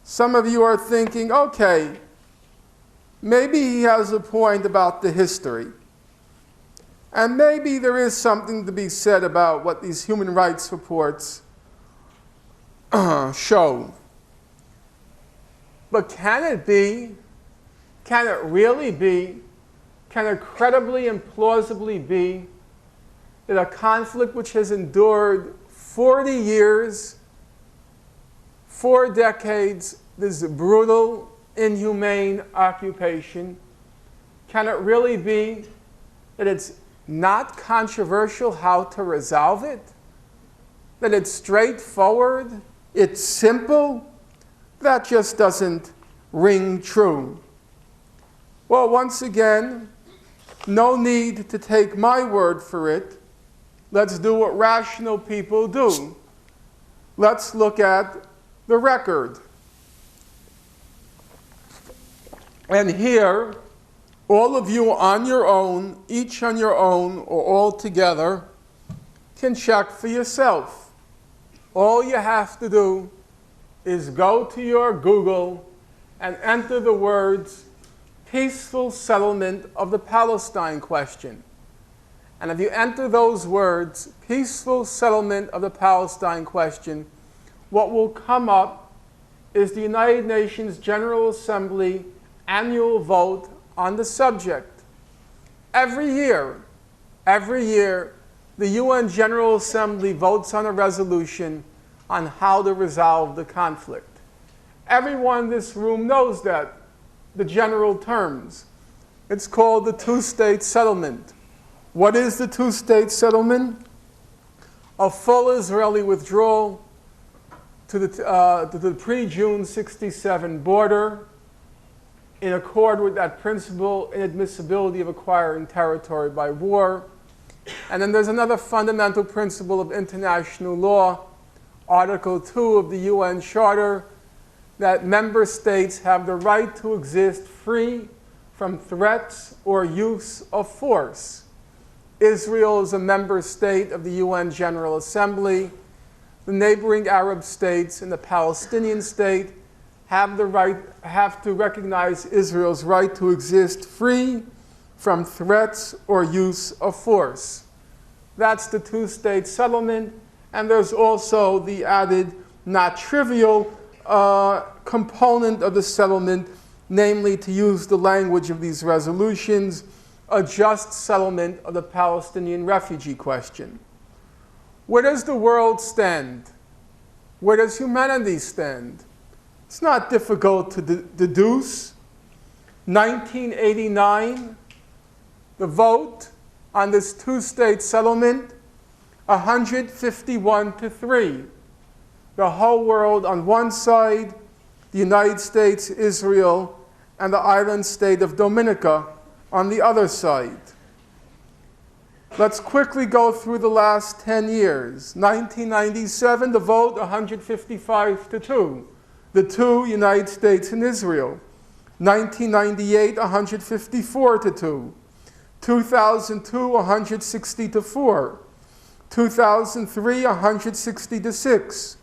some of you are thinking, okay, maybe he has a point about the history. And maybe there is something to be said about what these human rights reports show. But can it be, can it really be, can it credibly and plausibly be that a conflict which has endured 40 years, 4 decades, this brutal, inhumane occupation, can it really be that it's not controversial how to resolve it? That it's straightforward? It's simple? That just doesn't ring true. Well, once again, no need to take my word for it. Let's do what rational people do. Let's look at the record. And here, all of you on your own, each on your own, or all together, can check for yourself. All you have to do is go to your Google and enter the words peaceful settlement of the Palestine question. And if you enter those words, peaceful settlement of the Palestine question, what will come up is the United Nations General Assembly annual vote on the subject. Every year, the UN General Assembly votes on a resolution on how to resolve the conflict. Everyone in this room knows that, the general terms. It's called the two-state settlement. What is the two-state settlement? A full Israeli withdrawal to the pre-June 67 border in accord with that principle, inadmissibility of acquiring territory by war. And then there's another fundamental principle of international law, Article 2 of the UN Charter, that member states have the right to exist free from threats or use of force. Israel is a member state of the UN General Assembly. The neighboring Arab states and the Palestinian state have to recognize Israel's right to exist free from threats or use of force. That's the two-state settlement, and there's also the added, not trivial, component of the settlement, namely, to use the language of these resolutions, a just settlement of the Palestinian refugee question. Where does the world stand? Where does humanity stand? It's not difficult to deduce. 1989, the vote on this two-state settlement, 151-3. The whole world on one side, the United States, Israel, and the island state of Dominica on the other side. Let's quickly go through the last 10 years. 1997, the vote, 155-2. The two, United States and Israel. 1998, 154-2. 2002, 160-4. 2003, 160-6.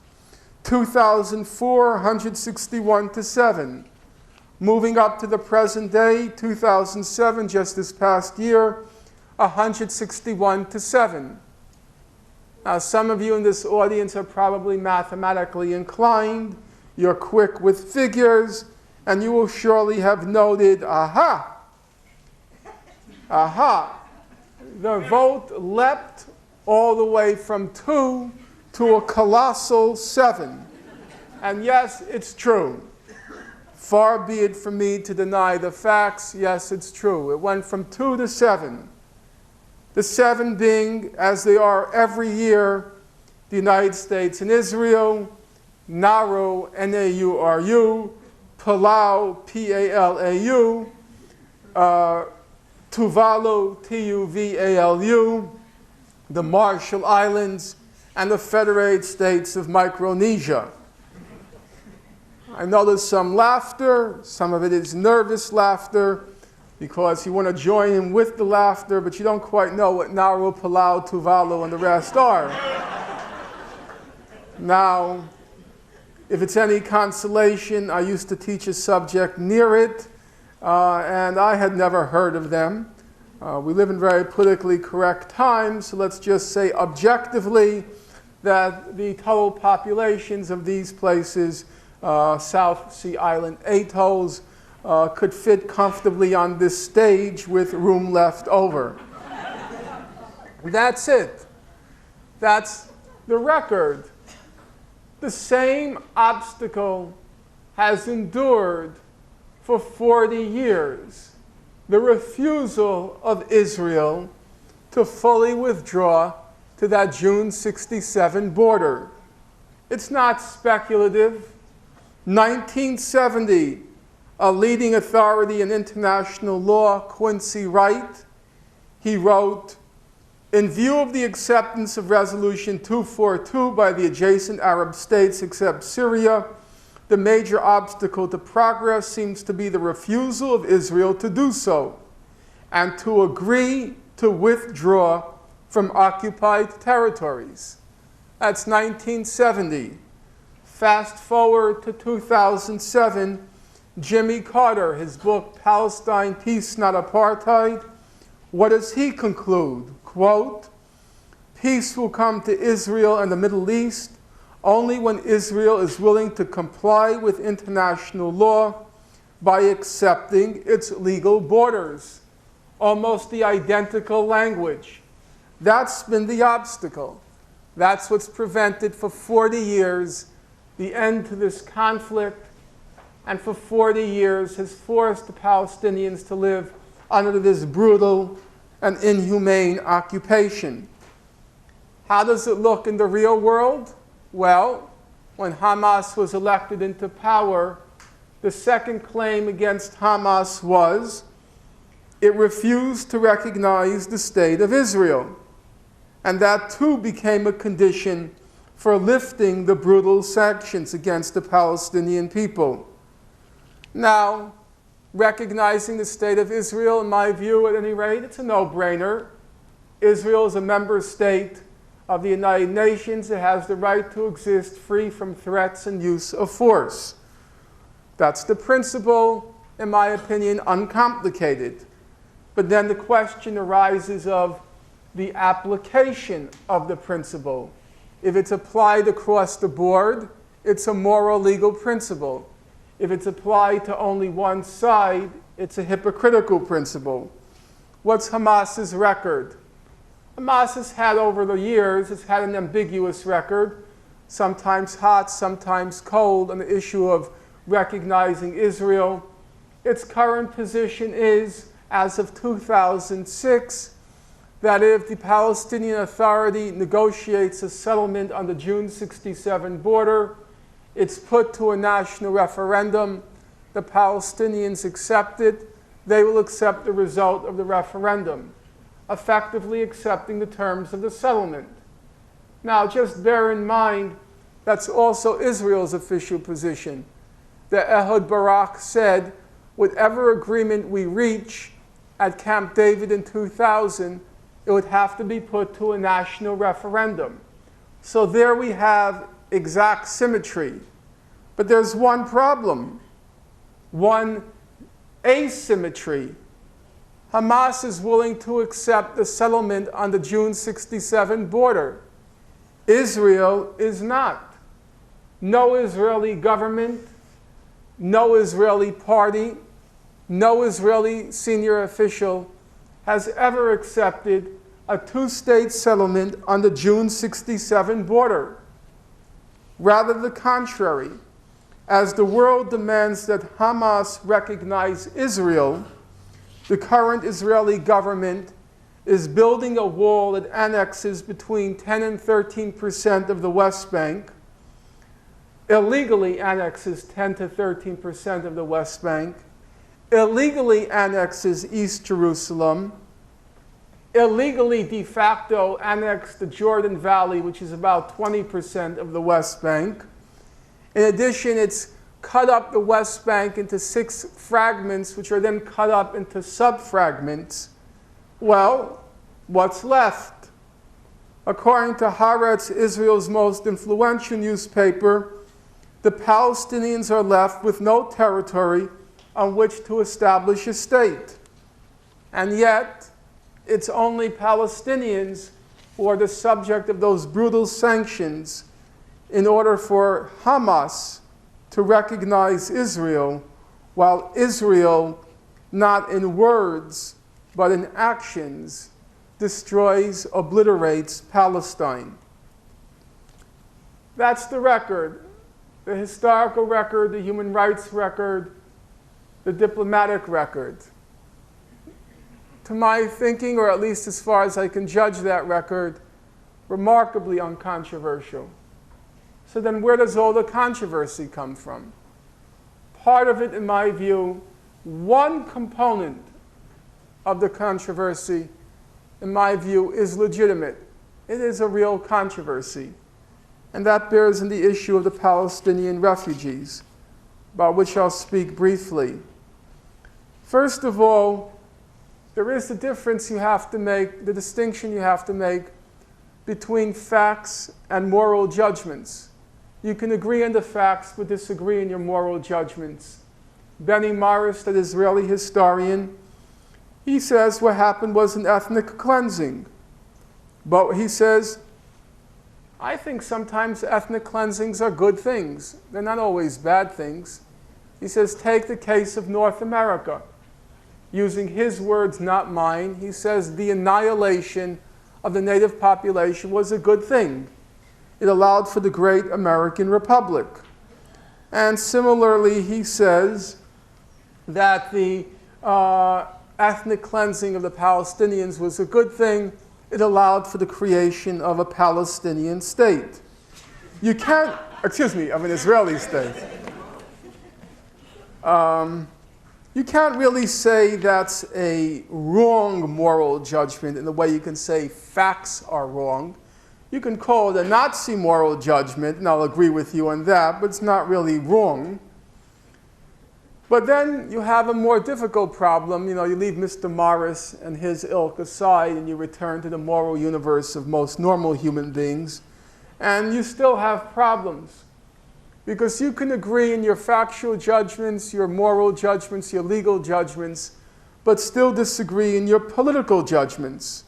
2004, 161-7. Moving up to the present day, 2007, just this past year, 161-7. Now, some of you in this audience are probably mathematically inclined. You're quick with figures, and you will surely have noted, aha, the vote leapt all the way from 2 to a colossal 7. And yes, it's true. Far be it from me to deny the facts. Yes, it's true. It went from 2 to 7. The 7 being, as they are every year, the United States and Israel, Nauru, N-A-U-R-U, Palau, P-A-L-A-U, Tuvalu, T-U-V-A-L-U, the Marshall Islands, and the Federated States of Micronesia. I know there's some laughter. Some of it is nervous laughter because you want to join in with the laughter, but you don't quite know what Naru, Palau, Tuvalu, and the rest are. Now, if it's any consolation, I used to teach a subject near it, and I had never heard of them. We live in very politically correct times, so let's just say objectively that the total populations of these places, South Sea Island atolls, could fit comfortably on this stage with room left over. That's it. That's the record. The same obstacle has endured for 40 years. The refusal of Israel to fully withdraw to that June 67 border. It's not speculative. 1970, a leading authority in international law, Quincy Wright, he wrote, in view of the acceptance of Resolution 242 by the adjacent Arab states except Syria, the major obstacle to progress seems to be the refusal of Israel to do so and to agree to withdraw from occupied territories. That's 1970. Fast forward to 2007, Jimmy Carter, his book, Palestine, Peace, Not Apartheid, what does he conclude? Quote, peace will come to Israel and the Middle East only when Israel is willing to comply with international law by accepting its legal borders. Almost the identical language. That's been the obstacle. That's what's prevented for 40 years the end to this conflict, and for 40 years has forced the Palestinians to live under this brutal and inhumane occupation. How does it look in the real world? Well, when Hamas was elected into power, the second claim against Hamas was it refused to recognize the state of Israel. And that too became a condition for lifting the brutal sanctions against the Palestinian people. Now, recognizing the state of Israel, in my view, at any rate, it's a no-brainer. Israel is a member state of the United Nations. It has the right to exist free from threats and use of force. That's the principle, in my opinion, uncomplicated. But then the question arises of the application of the principle. If it's applied across the board, it's a moral legal principle. If it's applied to only one side, it's a hypocritical principle. What's Hamas's record? Hamas has had over the years, it's had an ambiguous record, sometimes hot, sometimes cold, on the issue of recognizing Israel. Its current position is, as of 2006, that if the Palestinian Authority negotiates a settlement on the June 67 border, it's put to a national referendum, the Palestinians accept it, they will accept the result of the referendum, effectively accepting the terms of the settlement. Now, just bear in mind, that's also Israel's official position. That Ehud Barak said, whatever agreement we reach at Camp David in 2000, it would have to be put to a national referendum. So there we have exact symmetry. But there's one problem, one asymmetry. Hamas is willing to accept the settlement on the June 67 border. Israel is not. No Israeli government, no Israeli party, no Israeli senior official has ever accepted a two-state settlement on the June 67 border. Rather the contrary, as the world demands that Hamas recognize Israel, the current Israeli government is building a wall that annexes between 10 and 13% of the West Bank, illegally annexes 10 to 13% of the West Bank, illegally annexes East Jerusalem, illegally de facto annexed the Jordan Valley, which is about 20% of the West Bank. In addition, it's cut up the West Bank into 6 fragments, which are then cut up into sub-fragments, well, what's left? According to Haaretz, Israel's most influential newspaper, the Palestinians are left with no territory on which to establish a state. And yet, it's only Palestinians who are the subject of those brutal sanctions in order for Hamas to recognize Israel, while Israel, not in words, but in actions, destroys, obliterates Palestine. That's the record, the historical record, the human rights record, the diplomatic record. To my thinking, or at least as far as I can judge that record, remarkably uncontroversial. So then where does all the controversy come from? Part of it, in my view, one component of the controversy, in my view, is legitimate. It is a real controversy. And that bears in the issue of the Palestinian refugees, about which I'll speak briefly. First of all, there is the difference you have to make, the distinction you have to make between facts and moral judgments. You can agree on the facts, but disagree in your moral judgments. Benny Morris, that Israeli historian, he says what happened was an ethnic cleansing. But he says, I think sometimes ethnic cleansings are good things. They're not always bad things. He says, take the case of North America. Using his words, not mine, he says the annihilation of the native population was a good thing. It allowed for the great American Republic. And similarly, he says that the ethnic cleansing of the Palestinians was a good thing. It allowed for the creation of a Palestinian state. You can't, excuse me, of an Israeli state. You can't really say that's a wrong moral judgment in the way you can say facts are wrong. You can call it a Nazi moral judgment, and I'll agree with you on that, but it's not really wrong. But then you have a more difficult problem. You know, you leave Mr. Morris and his ilk aside, and you return to the moral universe of most normal human beings, and you still have problems. Because you can agree in your factual judgments, your moral judgments, your legal judgments, but still disagree in your political judgments.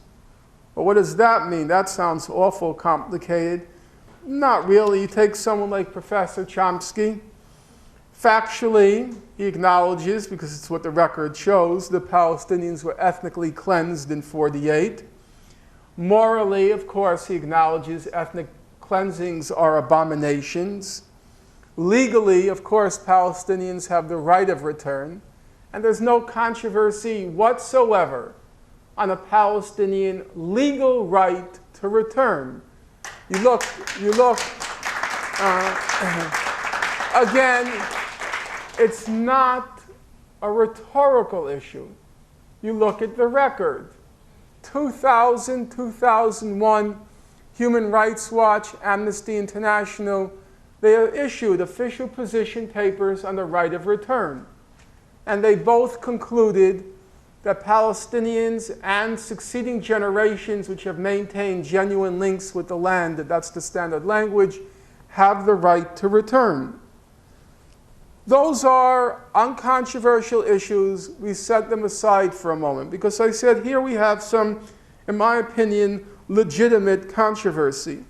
Well, what does that mean? That sounds awful complicated. Not really. You take someone like Professor Chomsky. Factually, he acknowledges, because it's what the record shows, the Palestinians were ethnically cleansed in 1948. Morally, of course, he acknowledges ethnic cleansings are abominations. Legally, of course, Palestinians have the right of return, and there's no controversy whatsoever on a Palestinian legal right to return. You look, again, it's not a rhetorical issue. You look at the record. 2000, 2001, Human Rights Watch, Amnesty International, they issued official position papers on the right of return. And they both concluded that Palestinians and succeeding generations which have maintained genuine links with the land, that's the standard language, have the right to return. Those are uncontroversial issues. We set them aside for a moment because I said here we have some, in my opinion, legitimate controversy.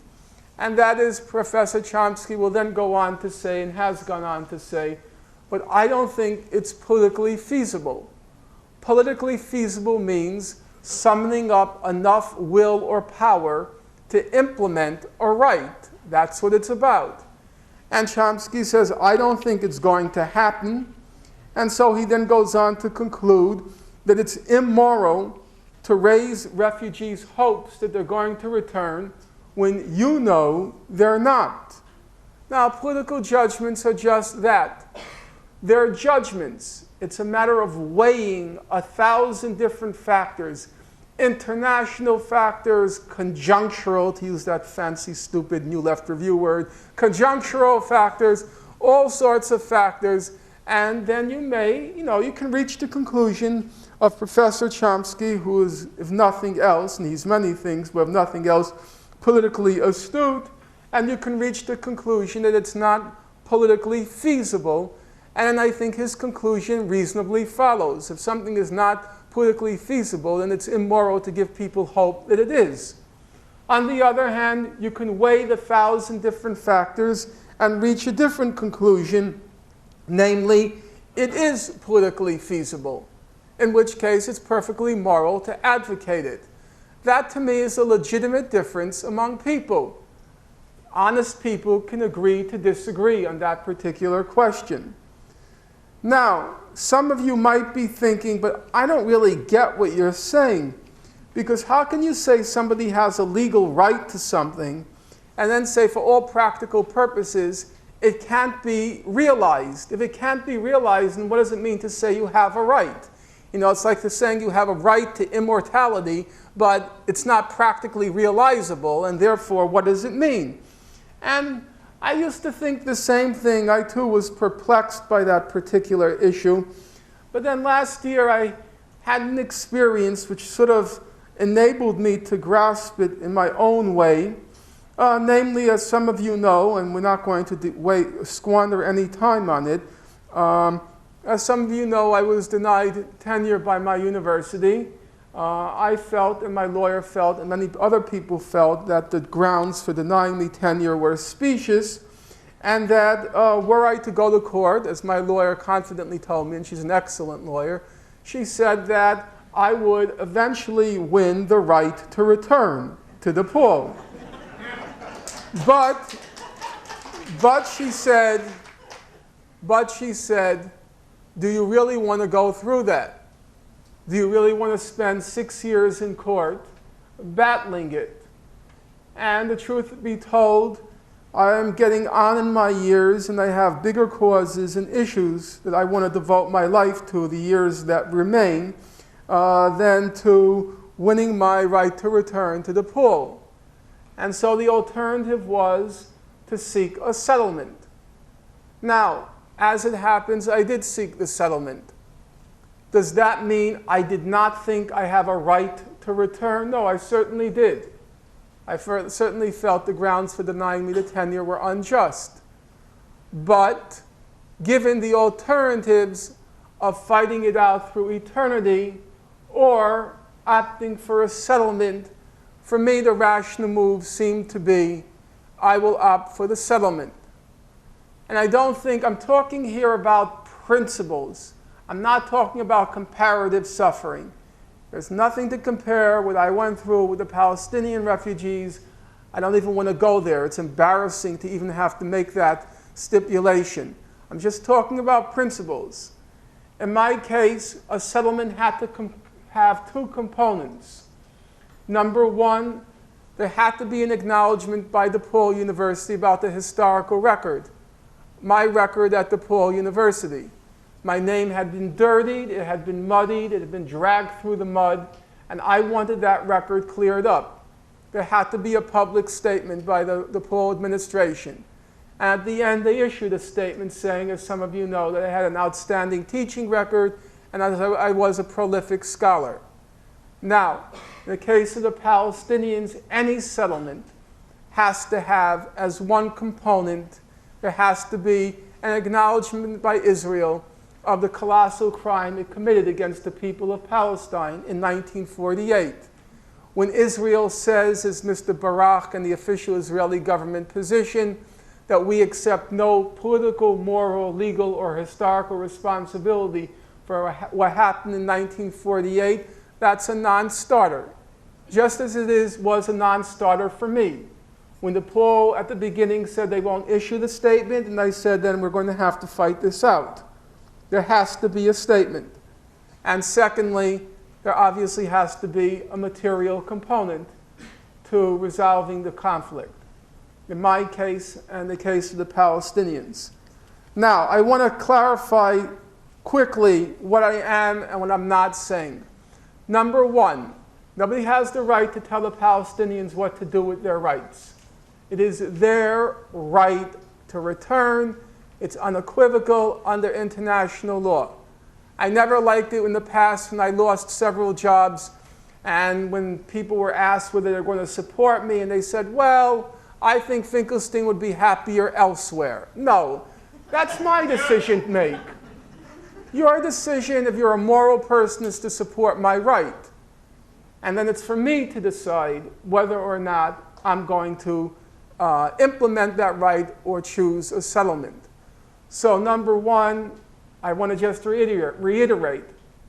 And that is, Professor Chomsky will then go on to say, and has gone on to say, but I don't think it's politically feasible. Politically feasible means summoning up enough will or power to implement a right. That's what it's about. And Chomsky says, I don't think it's going to happen. And so he then goes on to conclude that it's immoral to raise refugees' hopes that they're going to return when you know they're not. Now, political judgments are just that. They're judgments. It's a matter of weighing 1,000 different factors. International factors, conjunctural, to use that fancy, stupid New Left Review word, conjunctural factors, all sorts of factors. And then you may, you can reach the conclusion of Professor Chomsky, who is, if nothing else, and he's many things, but if nothing else, politically astute, and you can reach the conclusion that it's not politically feasible. And I think his conclusion reasonably follows. If something is not politically feasible, then it's immoral to give people hope that it is. On the other hand, you can weigh the 1,000 different factors and reach a different conclusion, namely, it is politically feasible, in which case it's perfectly moral to advocate it. That, to me, is a legitimate difference among people. Honest people can agree to disagree on that particular question. Now, some of you might be thinking, but I don't really get what you're saying. Because how can you say somebody has a legal right to something and then say for all practical purposes it can't be realized? If it can't be realized, then what does it mean to say you have a right? It's like the saying you have a right to immortality, but it's not practically realizable, and therefore what does it mean? And I used to think the same thing. I too was perplexed by that particular issue. But then last year I had an experience which sort of enabled me to grasp it in my own way. Namely, as some of you know, and we're not going to squander any time on it, as some of you know, I was denied tenure by my university. I felt, and my lawyer felt, and many other people felt that the grounds for denying me tenure were specious, and that were I to go to court, as my lawyer confidently told me, and she's an excellent lawyer, she said that I would eventually win the right to return to DePaul. But she said, do you really want to go through that? Do you really want to spend 6 years in court battling it? And the truth be told, I am getting on in my years, and I have bigger causes and issues that I want to devote my life to, the years that remain, than to winning my right to return to DePaul. And so the alternative was to seek a settlement. Now, as it happens, I did seek the settlement. Does that mean I did not think I have a right to return? No, I certainly did. I certainly felt the grounds for denying me the tenure were unjust. But given the alternatives of fighting it out through eternity or opting for a settlement, for me the rational move seemed to be, I will opt for the settlement. And I don't think, I'm talking here about principles. I'm not talking about comparative suffering. There's nothing to compare what I went through with the Palestinian refugees. I don't even want to go there. It's embarrassing to even have to make that stipulation. I'm just talking about principles. In my case, a settlement had to have two components. Number one, there had to be an acknowledgement by DePaul University about the historical record. My record at DePaul University. My name had been dirtied, it had been muddied, it had been dragged through the mud, and I wanted that record cleared up. There had to be a public statement by the DePaul administration. And at the end, they issued a statement saying, as some of you know, that I had an outstanding teaching record and I was a prolific scholar. Now, in the case of the Palestinians, any settlement has to have, as one component, there has to be an acknowledgement by Israel of the colossal crime it committed against the people of Palestine in 1948. When Israel says, as Mr. Barak and the official Israeli government position, that we accept no political, moral, legal, or historical responsibility for what happened in 1948, that's a non-starter. Just as it was a non-starter for me. When DePaul at the beginning said they won't issue the statement, and I said, then we're going to have to fight this out. There has to be a statement. And secondly, there obviously has to be a material component to resolving the conflict. In my case and the case of the Palestinians. Now, I want to clarify quickly what I am and what I'm not saying. Number one, nobody has the right to tell the Palestinians what to do with their rights. It is their right to return. It's unequivocal under international law. I never liked it in the past when I lost several jobs, and when people were asked whether they're going to support me, and they said, well, I think Finkelstein would be happier elsewhere. No, that's my decision to make. Your decision, if you're a moral person, is to support my right. And then it's for me to decide whether or not I'm going to implement that right or choose a settlement. So number one, I want to just reiterate,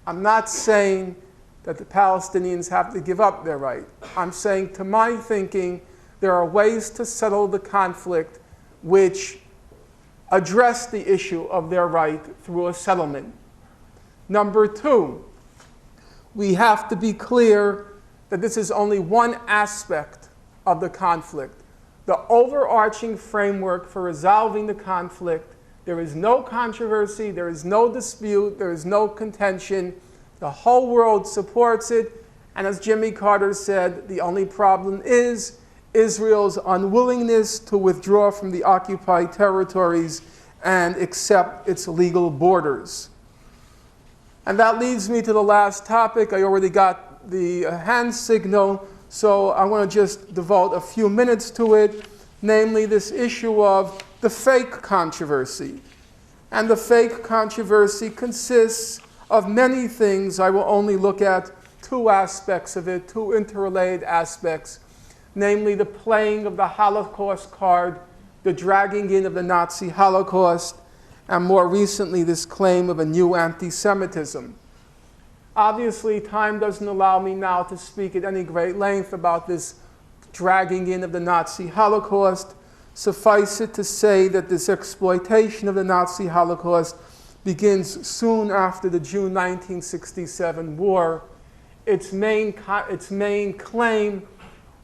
I'm not saying that the Palestinians have to give up their right. I'm saying, to my thinking, there are ways to settle the conflict which address the issue of their right through a settlement. Number two, we have to be clear that this is only one aspect of the conflict. The overarching framework for resolving the conflict, there is no controversy, there is no dispute, there is no contention. The whole world supports it, and as Jimmy Carter said, the only problem is Israel's unwillingness to withdraw from the occupied territories and accept its legal borders. And that leads me to the last topic. I already got the hand signal, so I want to just devote a few minutes to it, namely this issue of the fake controversy. And the fake controversy consists of many things. I will only look at two aspects of it, two interrelated aspects, namely the playing of the Holocaust card, the dragging in of the Nazi Holocaust, and more recently this claim of a new anti-Semitism. Obviously, time doesn't allow me now to speak at any great length about this dragging in of the Nazi Holocaust. Suffice it to say that this exploitation of the Nazi Holocaust begins soon after the June 1967 war. Its main claim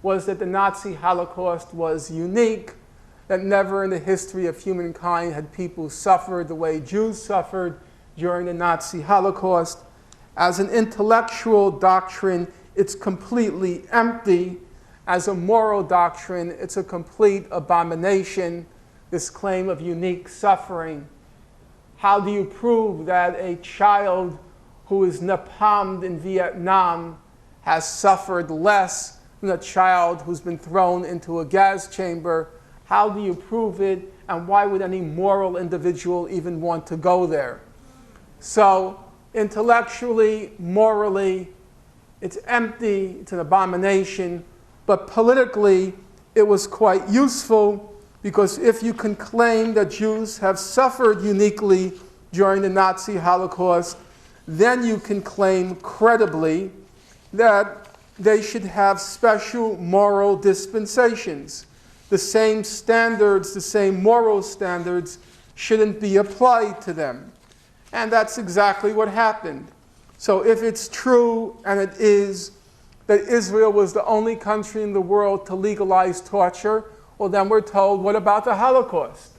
was that the Nazi Holocaust was unique, that never in the history of humankind had people suffered the way Jews suffered during the Nazi Holocaust. As an intellectual doctrine, it's completely empty. As a moral doctrine, it's a complete abomination, this claim of unique suffering. How do you prove that a child who is napalmed in Vietnam has suffered less than a child who's been thrown into a gas chamber? How do you prove it, and why would any moral individual even want to go there? So intellectually, morally, it's empty, it's an abomination, but politically, it was quite useful, because if you can claim that Jews have suffered uniquely during the Nazi Holocaust, then you can claim credibly that they should have special moral dispensations. The same standards, the same moral standards shouldn't be applied to them. And that's exactly what happened. So if it's true, and it is, that Israel was the only country in the world to legalize torture, well, then we're told, what about the Holocaust?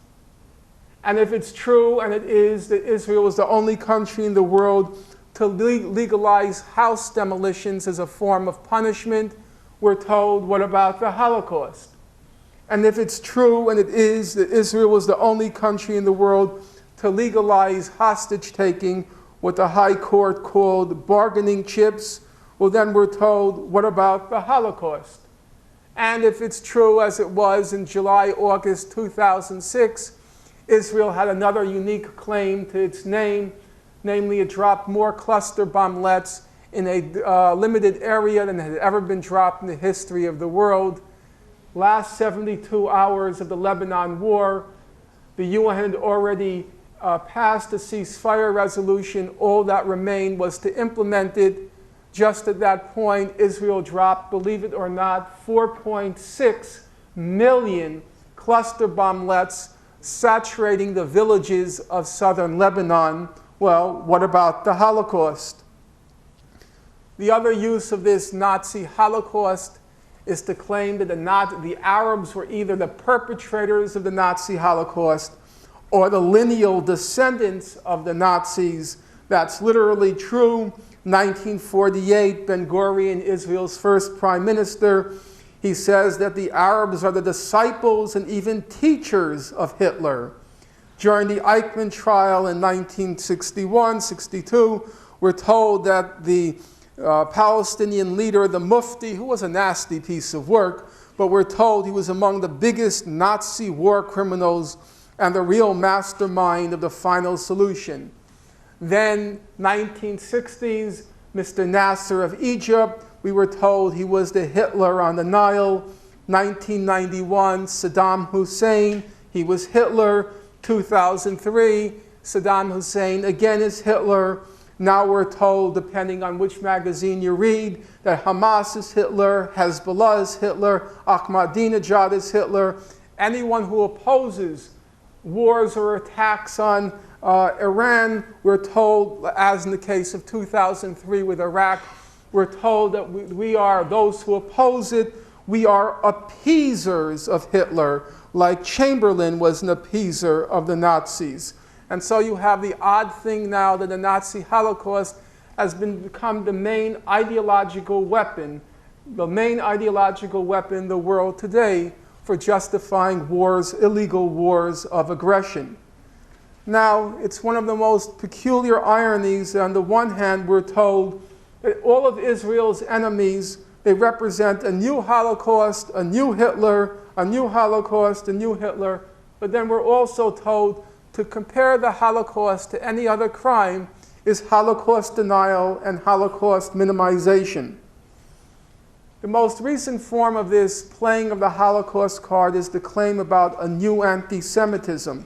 And if it's true, and it is, that Israel was the only country in the world to legalize house demolitions as a form of punishment, we're told, what about the Holocaust? And if it's true, and it is, that Israel was the only country in the world to legalize hostage-taking, what the High Court called bargaining chips, well, then we're told, what about the Holocaust? And if it's true, as it was in July, August 2006, Israel had another unique claim to its name, namely it dropped more cluster bomblets in a limited area than had ever been dropped in the history of the world. Last 72 hours of the Lebanon war, the UN had already passed a ceasefire resolution. All that remained was to implement it. Just at that point, Israel dropped, believe it or not, 4.6 million cluster bomblets saturating the villages of southern Lebanon. Well, what about the Holocaust? The other use of this Nazi Holocaust is to claim that the Arabs were either the perpetrators of the Nazi Holocaust or the lineal descendants of the Nazis. That's literally true. 1948, Ben-Gurion, Israel's first prime minister, he says that the Arabs are the disciples and even teachers of Hitler. During the Eichmann trial in 1961-62, we're told that the Palestinian leader, the Mufti, who was a nasty piece of work, but we're told he was among the biggest Nazi war criminals and the real mastermind of the final solution. Then, 1960s, Mr. Nasser of Egypt, we were told he was the Hitler on the Nile. 1991, Saddam Hussein, he was Hitler. 2003, Saddam Hussein again is Hitler. Now we're told, depending on which magazine you read, that Hamas is Hitler, Hezbollah is Hitler, Ahmadinejad is Hitler. Anyone who opposes wars or attacks on Iran, we're told, as in the case of 2003 with Iraq, we're told that we are, those who oppose it, we are appeasers of Hitler, like Chamberlain was an appeaser of the Nazis. And so you have the odd thing now that the Nazi Holocaust has become the main ideological weapon in the world today for justifying wars, illegal wars of aggression. Now, it's one of the most peculiar ironies that on the one hand we're told that all of Israel's enemies, they represent a new Holocaust, a new Hitler, a new Holocaust, a new Hitler, but then we're also told to compare the Holocaust to any other crime is Holocaust denial and Holocaust minimization. The most recent form of this playing of the Holocaust card is the claim about a new anti-Semitism.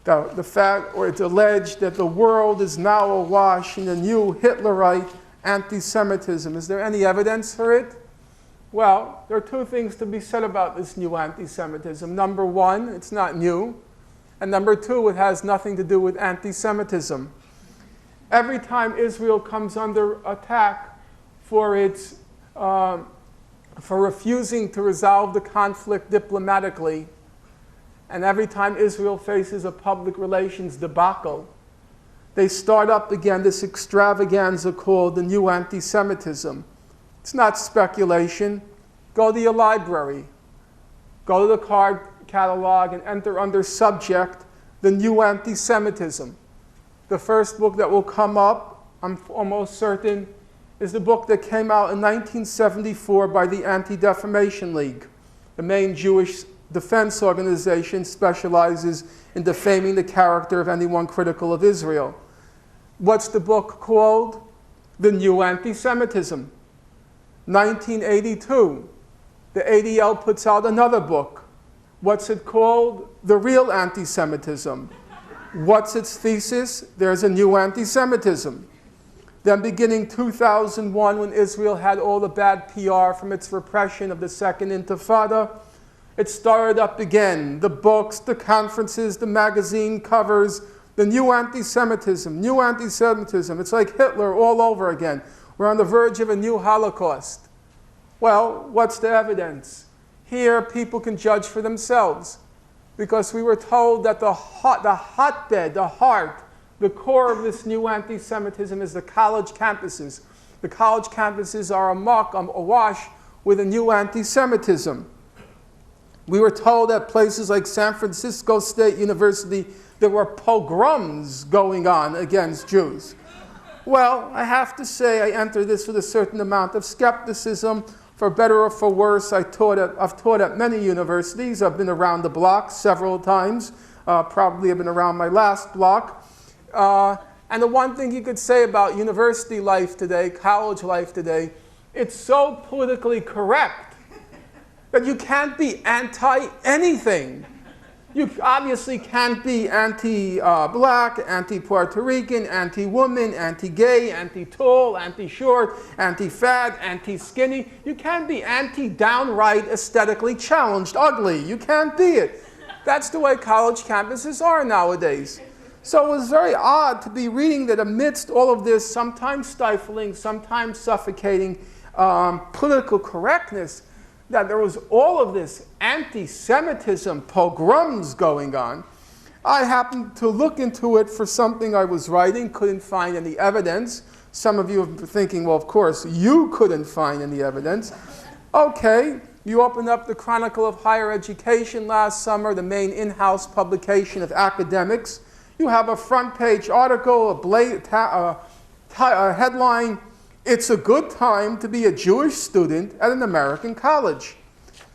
The fact, or it's alleged that the world is now awash in a new Hitlerite anti-Semitism. Is there any evidence for it? Well, there are two things to be said about this new anti-Semitism. Number one, it's not new. And number two, it has nothing to do with anti-Semitism. Every time Israel comes under attack for refusing to resolve the conflict diplomatically, and every time Israel faces a public relations debacle, they start up again this extravaganza called the new anti-Semitism. It's not speculation. Go to your library. Go to the card catalog and enter under subject the new anti-Semitism. The first book that will come up, I'm almost certain, is the book that came out in 1974 by the Anti-Defamation League. The main Jewish defense organization specializes in defaming the character of anyone critical of Israel. What's the book called? The New Anti-Semitism. 1982, the ADL puts out another book. What's it called? The Real Anti-Semitism. What's its thesis? There's a new anti-Semitism. Then beginning 2001, when Israel had all the bad PR from its repression of the Second Intifada, it started up again. The books, the conferences, the magazine covers, the new anti-Semitism, new anti-Semitism. It's like Hitler all over again. We're on the verge of a new Holocaust. Well, what's the evidence? Here, people can judge for themselves, because we were told that the hotbed, the heart, the core of this new anti-Semitism is the college campuses. The college campuses are awash with a new anti-Semitism. We were told at places like San Francisco State University there were pogroms going on against Jews. Well, I have to say I enter this with a certain amount of skepticism. For better or for worse, I've taught at many universities. I've been around the block several times. Probably have been around my last block. And the one thing you could say about university life today, college life today, it's so politically correct that you can't be anti-anything. You obviously can't be anti-black, anti-Puerto Rican, anti-woman, anti-gay, anti-tall, anti-short, anti-fat, anti-skinny. You can't be anti-downright aesthetically challenged, ugly. You can't be it. That's the way college campuses are nowadays. So it was very odd to be reading that amidst all of this, sometimes stifling, sometimes suffocating political correctness, that there was all of this anti-Semitism, pogroms going on. I happened to look into it for something I was writing, couldn't find any evidence. Some of you are thinking, well, of course, you couldn't find any evidence. Okay, You open up the Chronicle of Higher Education last summer, the main in-house publication of academics. You have a front-page article, a headline, "It's a good time to be a Jewish student at an American college."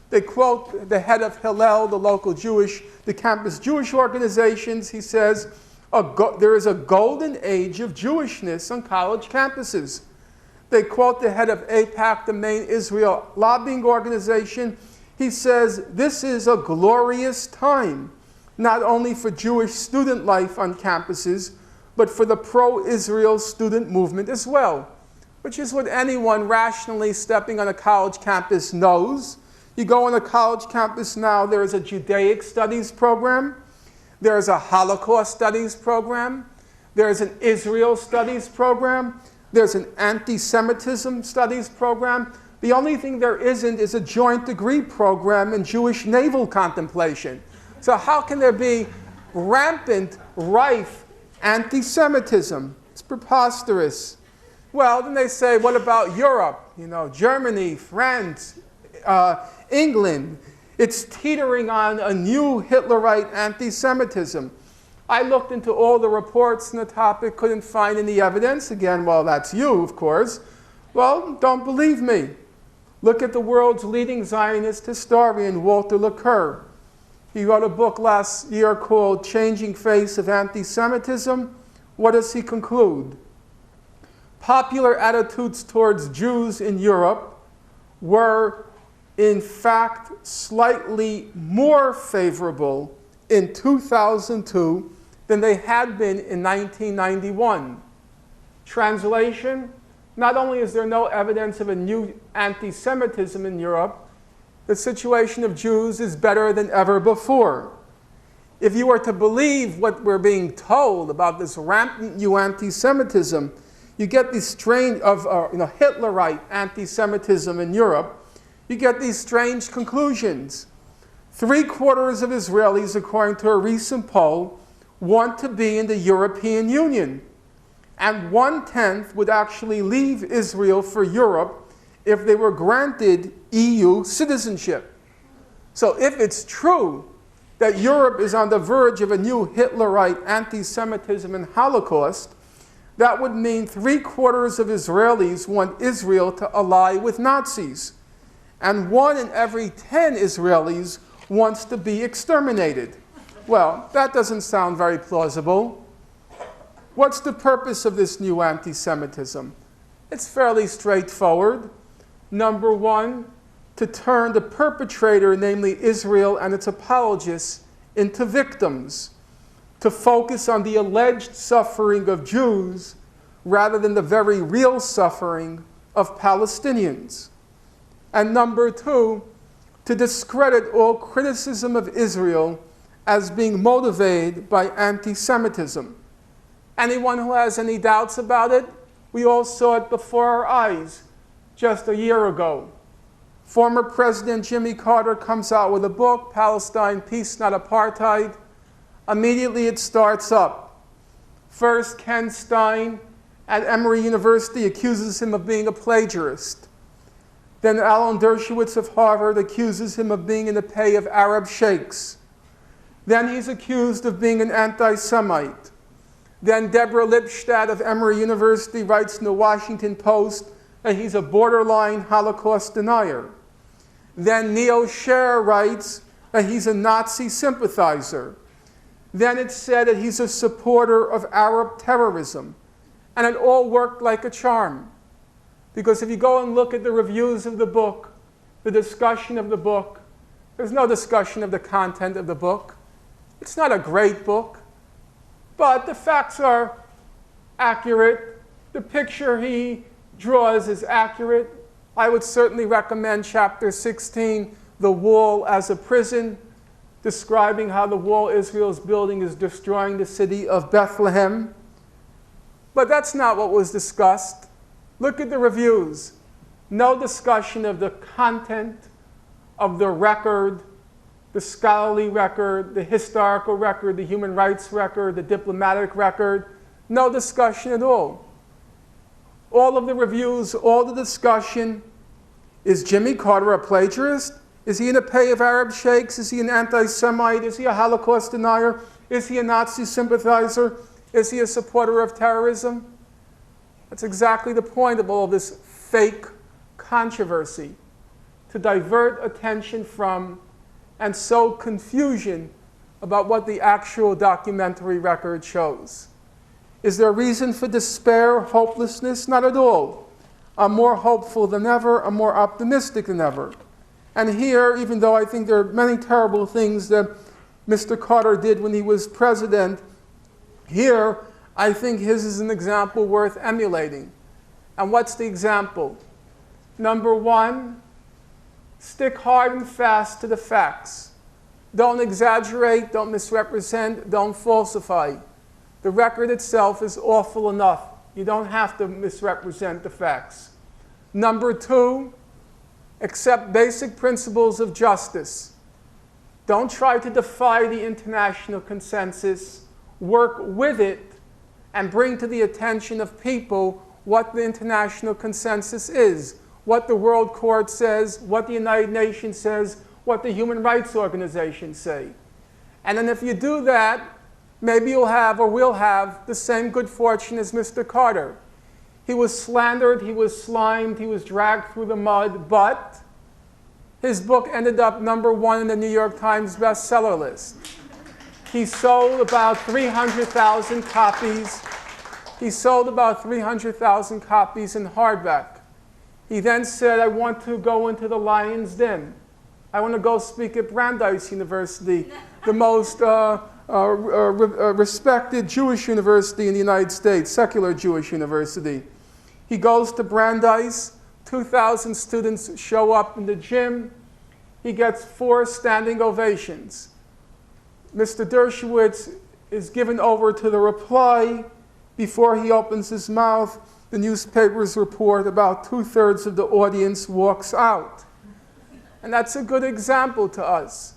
They quote the head of Hillel, the campus Jewish organizations. He says, there is a golden age of Jewishness on college campuses. They quote the head of AIPAC, the main Israel lobbying organization. He says, this is a glorious time, not only for Jewish student life on campuses, but for the pro-Israel student movement as well, which is what anyone rationally stepping on a college campus knows. You go on a college campus now, there is a Judaic studies program, there is a Holocaust studies program, there is an Israel studies program, there's an anti-Semitism studies program. The only thing there isn't is a joint degree program in Jewish naval contemplation. So how can there be rampant, rife anti-Semitism? It's preposterous. Well, then they say, what about Europe? You know, Germany, France, England. It's teetering on a new Hitlerite anti-Semitism. I looked into all the reports on the topic, couldn't find any evidence. Again, well, that's you, of course. Well, don't believe me. Look at the world's leading Zionist historian, Walter Laqueur. He wrote a book last year called Changing Face of Anti-Semitism. What does he conclude? Popular attitudes towards Jews in Europe were, in fact, slightly more favorable in 2002 than they had been in 1991. Translation, not only is there no evidence of a new anti-Semitism in Europe, the situation of Jews is better than ever before. If you were to believe what we're being told about this rampant new anti-Semitism, you get these strange Hitlerite anti-Semitism in Europe, you get these strange conclusions. 3/4 of Israelis, according to a recent poll, want to be in the European Union. And 1/10 would actually leave Israel for Europe if they were granted EU citizenship. So if it's true that Europe is on the verge of a new Hitlerite anti-Semitism and Holocaust, that would mean 3/4 of Israelis want Israel to ally with Nazis. And 1 in every 10 Israelis wants to be exterminated. Well, that doesn't sound very plausible. What's the purpose of this new anti-Semitism? It's fairly straightforward. Number one, to turn the perpetrator, namely Israel and its apologists, into victims, to focus on the alleged suffering of Jews rather than the very real suffering of Palestinians. And number two, to discredit all criticism of Israel as being motivated by anti-Semitism. Anyone who has any doubts about it, we all saw it before our eyes just a year ago. Former President Jimmy Carter comes out with a book, Palestine, Peace, Not Apartheid. Immediately it starts up. First, Ken Stein at Emory University accuses him of being a plagiarist. Then Alan Dershowitz of Harvard accuses him of being in the pay of Arab sheikhs. Then he's accused of being an anti-Semite. Then Deborah Lipstadt of Emory University writes in the Washington Post that he's a borderline Holocaust denier. Then Neil Scher writes that he's a Nazi sympathizer. Then it's said that he's a supporter of Arab terrorism. And it all worked like a charm. Because if you go and look at the reviews of the book, the discussion of the book, there's no discussion of the content of the book. It's not a great book, but the facts are accurate. The picture he draws is accurate. I would certainly recommend chapter 16, The Wall as a Prison, describing how the wall Israel is building is destroying the city of Bethlehem. But that's not what was discussed. Look at the reviews. No discussion of the content of the record, the scholarly record, the historical record, the human rights record, the diplomatic record. No discussion at all. All of the reviews, all the discussion, is Jimmy Carter a plagiarist? Is he in a pay of Arab sheikhs? Is he an anti-Semite? Is he a Holocaust denier? Is he a Nazi sympathizer? Is he a supporter of terrorism? That's exactly the point of all this fake controversy, to divert attention from and sow confusion about what the actual documentary record shows. Is there reason for despair, hopelessness? Not at all. I'm more hopeful than ever. I'm more optimistic than ever. And here, even though I think there are many terrible things that Mr. Carter did when he was president, here I think his is an example worth emulating. And what's the example? Number one, stick hard and fast to the facts. Don't exaggerate, don't misrepresent, don't falsify. The record itself is awful enough. You don't have to misrepresent the facts. Number two, accept basic principles of justice. Don't try to defy the international consensus. Work with it and bring to the attention of people what the international consensus is, what the World Court says, what the United Nations says, what the human rights organizations say. And then if you do that, maybe you'll have or will have the same good fortune as Mr. Carter. He was slandered, he was slimed, he was dragged through the mud, but his book ended up #1 in the New York Times bestseller list. He sold about 300,000 copies. He sold about 300,000 copies in hardback. He then said, I want to go into the lion's den. I want to go speak at Brandeis University, the most respected Jewish university in the United States, secular Jewish university. He goes to Brandeis, 2,000 students show up in the gym. He gets 4 standing ovations. Mr. Dershowitz is given over to the reply. Before he opens his mouth, the newspapers report about 2/3 of the audience walks out. And that's a good example to us.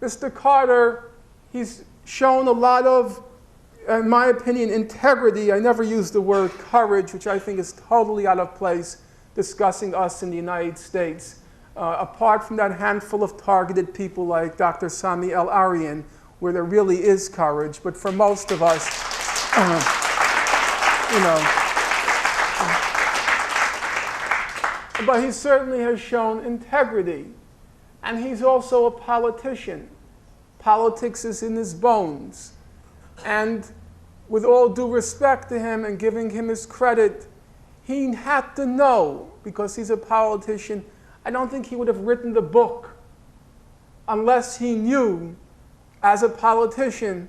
Mr. Carter, he's shown a lot of, in my opinion, integrity. I never use the word courage, which I think is totally out of place discussing us in the United States. Apart from that handful of targeted people like Dr. Sami El-Arian, where there really is courage, but for most of us, but he certainly has shown integrity. And he's also a politician. Politics is in his bones. And with all due respect to him and giving him his credit, he had to know, because he's a politician, I don't think he would have written the book unless he knew, as a politician,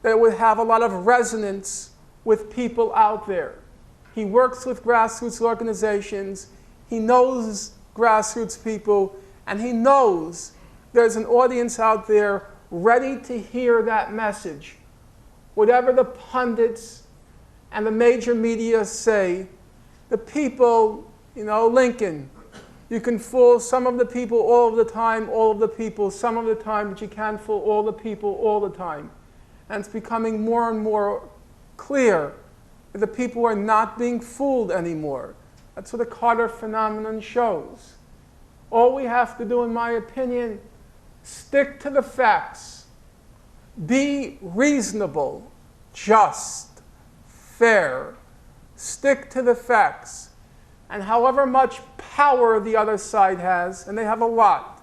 that it would have a lot of resonance with people out there. He works with grassroots organizations. He knows grassroots people, and he knows there's an audience out there ready to hear that message. Whatever the pundits and the major media say, the people, Lincoln, you can fool some of the people all of the time, all of the people some of the time, but you can't fool all the people all the time. And it's becoming more and more clear that the people are not being fooled anymore. That's what the Carter phenomenon shows. All we have to do, in my opinion, stick to the facts. Be reasonable, just, fair. Stick to the facts. And however much power the other side has, and they have a lot,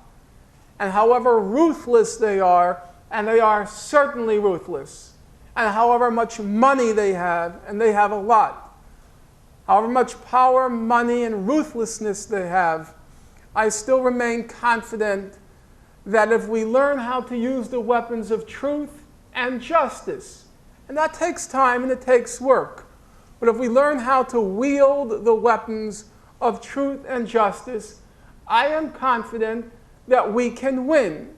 and however ruthless they are, and they are certainly ruthless, and however much money they have, and they have a lot, however much power, money, and ruthlessness they have, I still remain confident that if we learn how to use the weapons of truth and justice, and that takes time and it takes work, but if we learn how to wield the weapons of truth and justice, I am confident that we can win.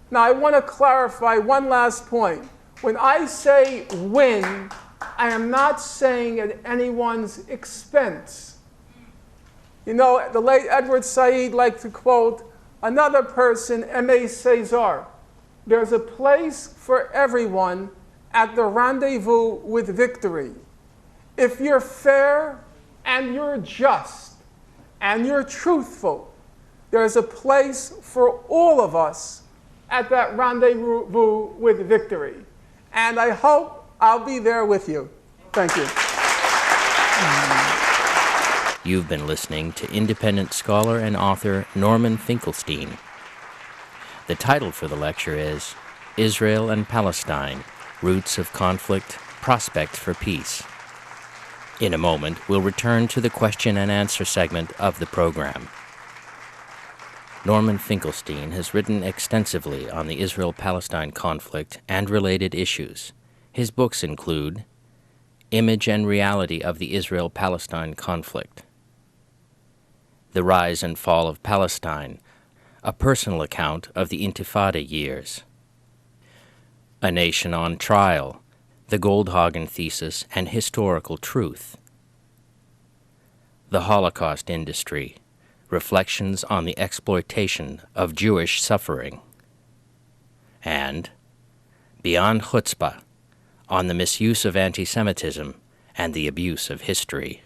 Now, I want to clarify one last point. When I say win, I am not saying at anyone's expense. The late Edward Said liked to quote another person, Aimé Césaire. There's a place for everyone at the rendezvous with victory. If you're fair and you're just and you're truthful, there's a place for all of us at that rendezvous with victory. And I hope I'll be there with you. Thank you. You've been listening to independent scholar and author Norman Finkelstein. The title for the lecture is Israel and Palestine, Roots of Conflict, Prospects for Peace. In a moment, we'll return to the question and answer segment of the program. Norman Finkelstein has written extensively on the Israel-Palestine conflict and related issues. His books include Image and Reality of the Israel-Palestine Conflict, The Rise and Fall of Palestine, a personal account of the Intifada years, A Nation on Trial, The Goldhagen Thesis and Historical Truth, The Holocaust Industry, Reflections on the Exploitation of Jewish Suffering, and Beyond Chutzpah, on the Misuse of Anti-Semitism and the Abuse of History.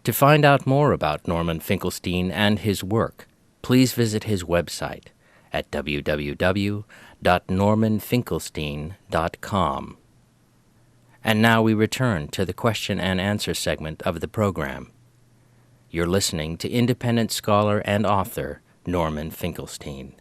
To find out more about Norman Finkelstein and his work, please visit his website at www.normanfinkelstein.com. And now we return to the question and answer segment of the program. You're listening to independent scholar and author Norman Finkelstein.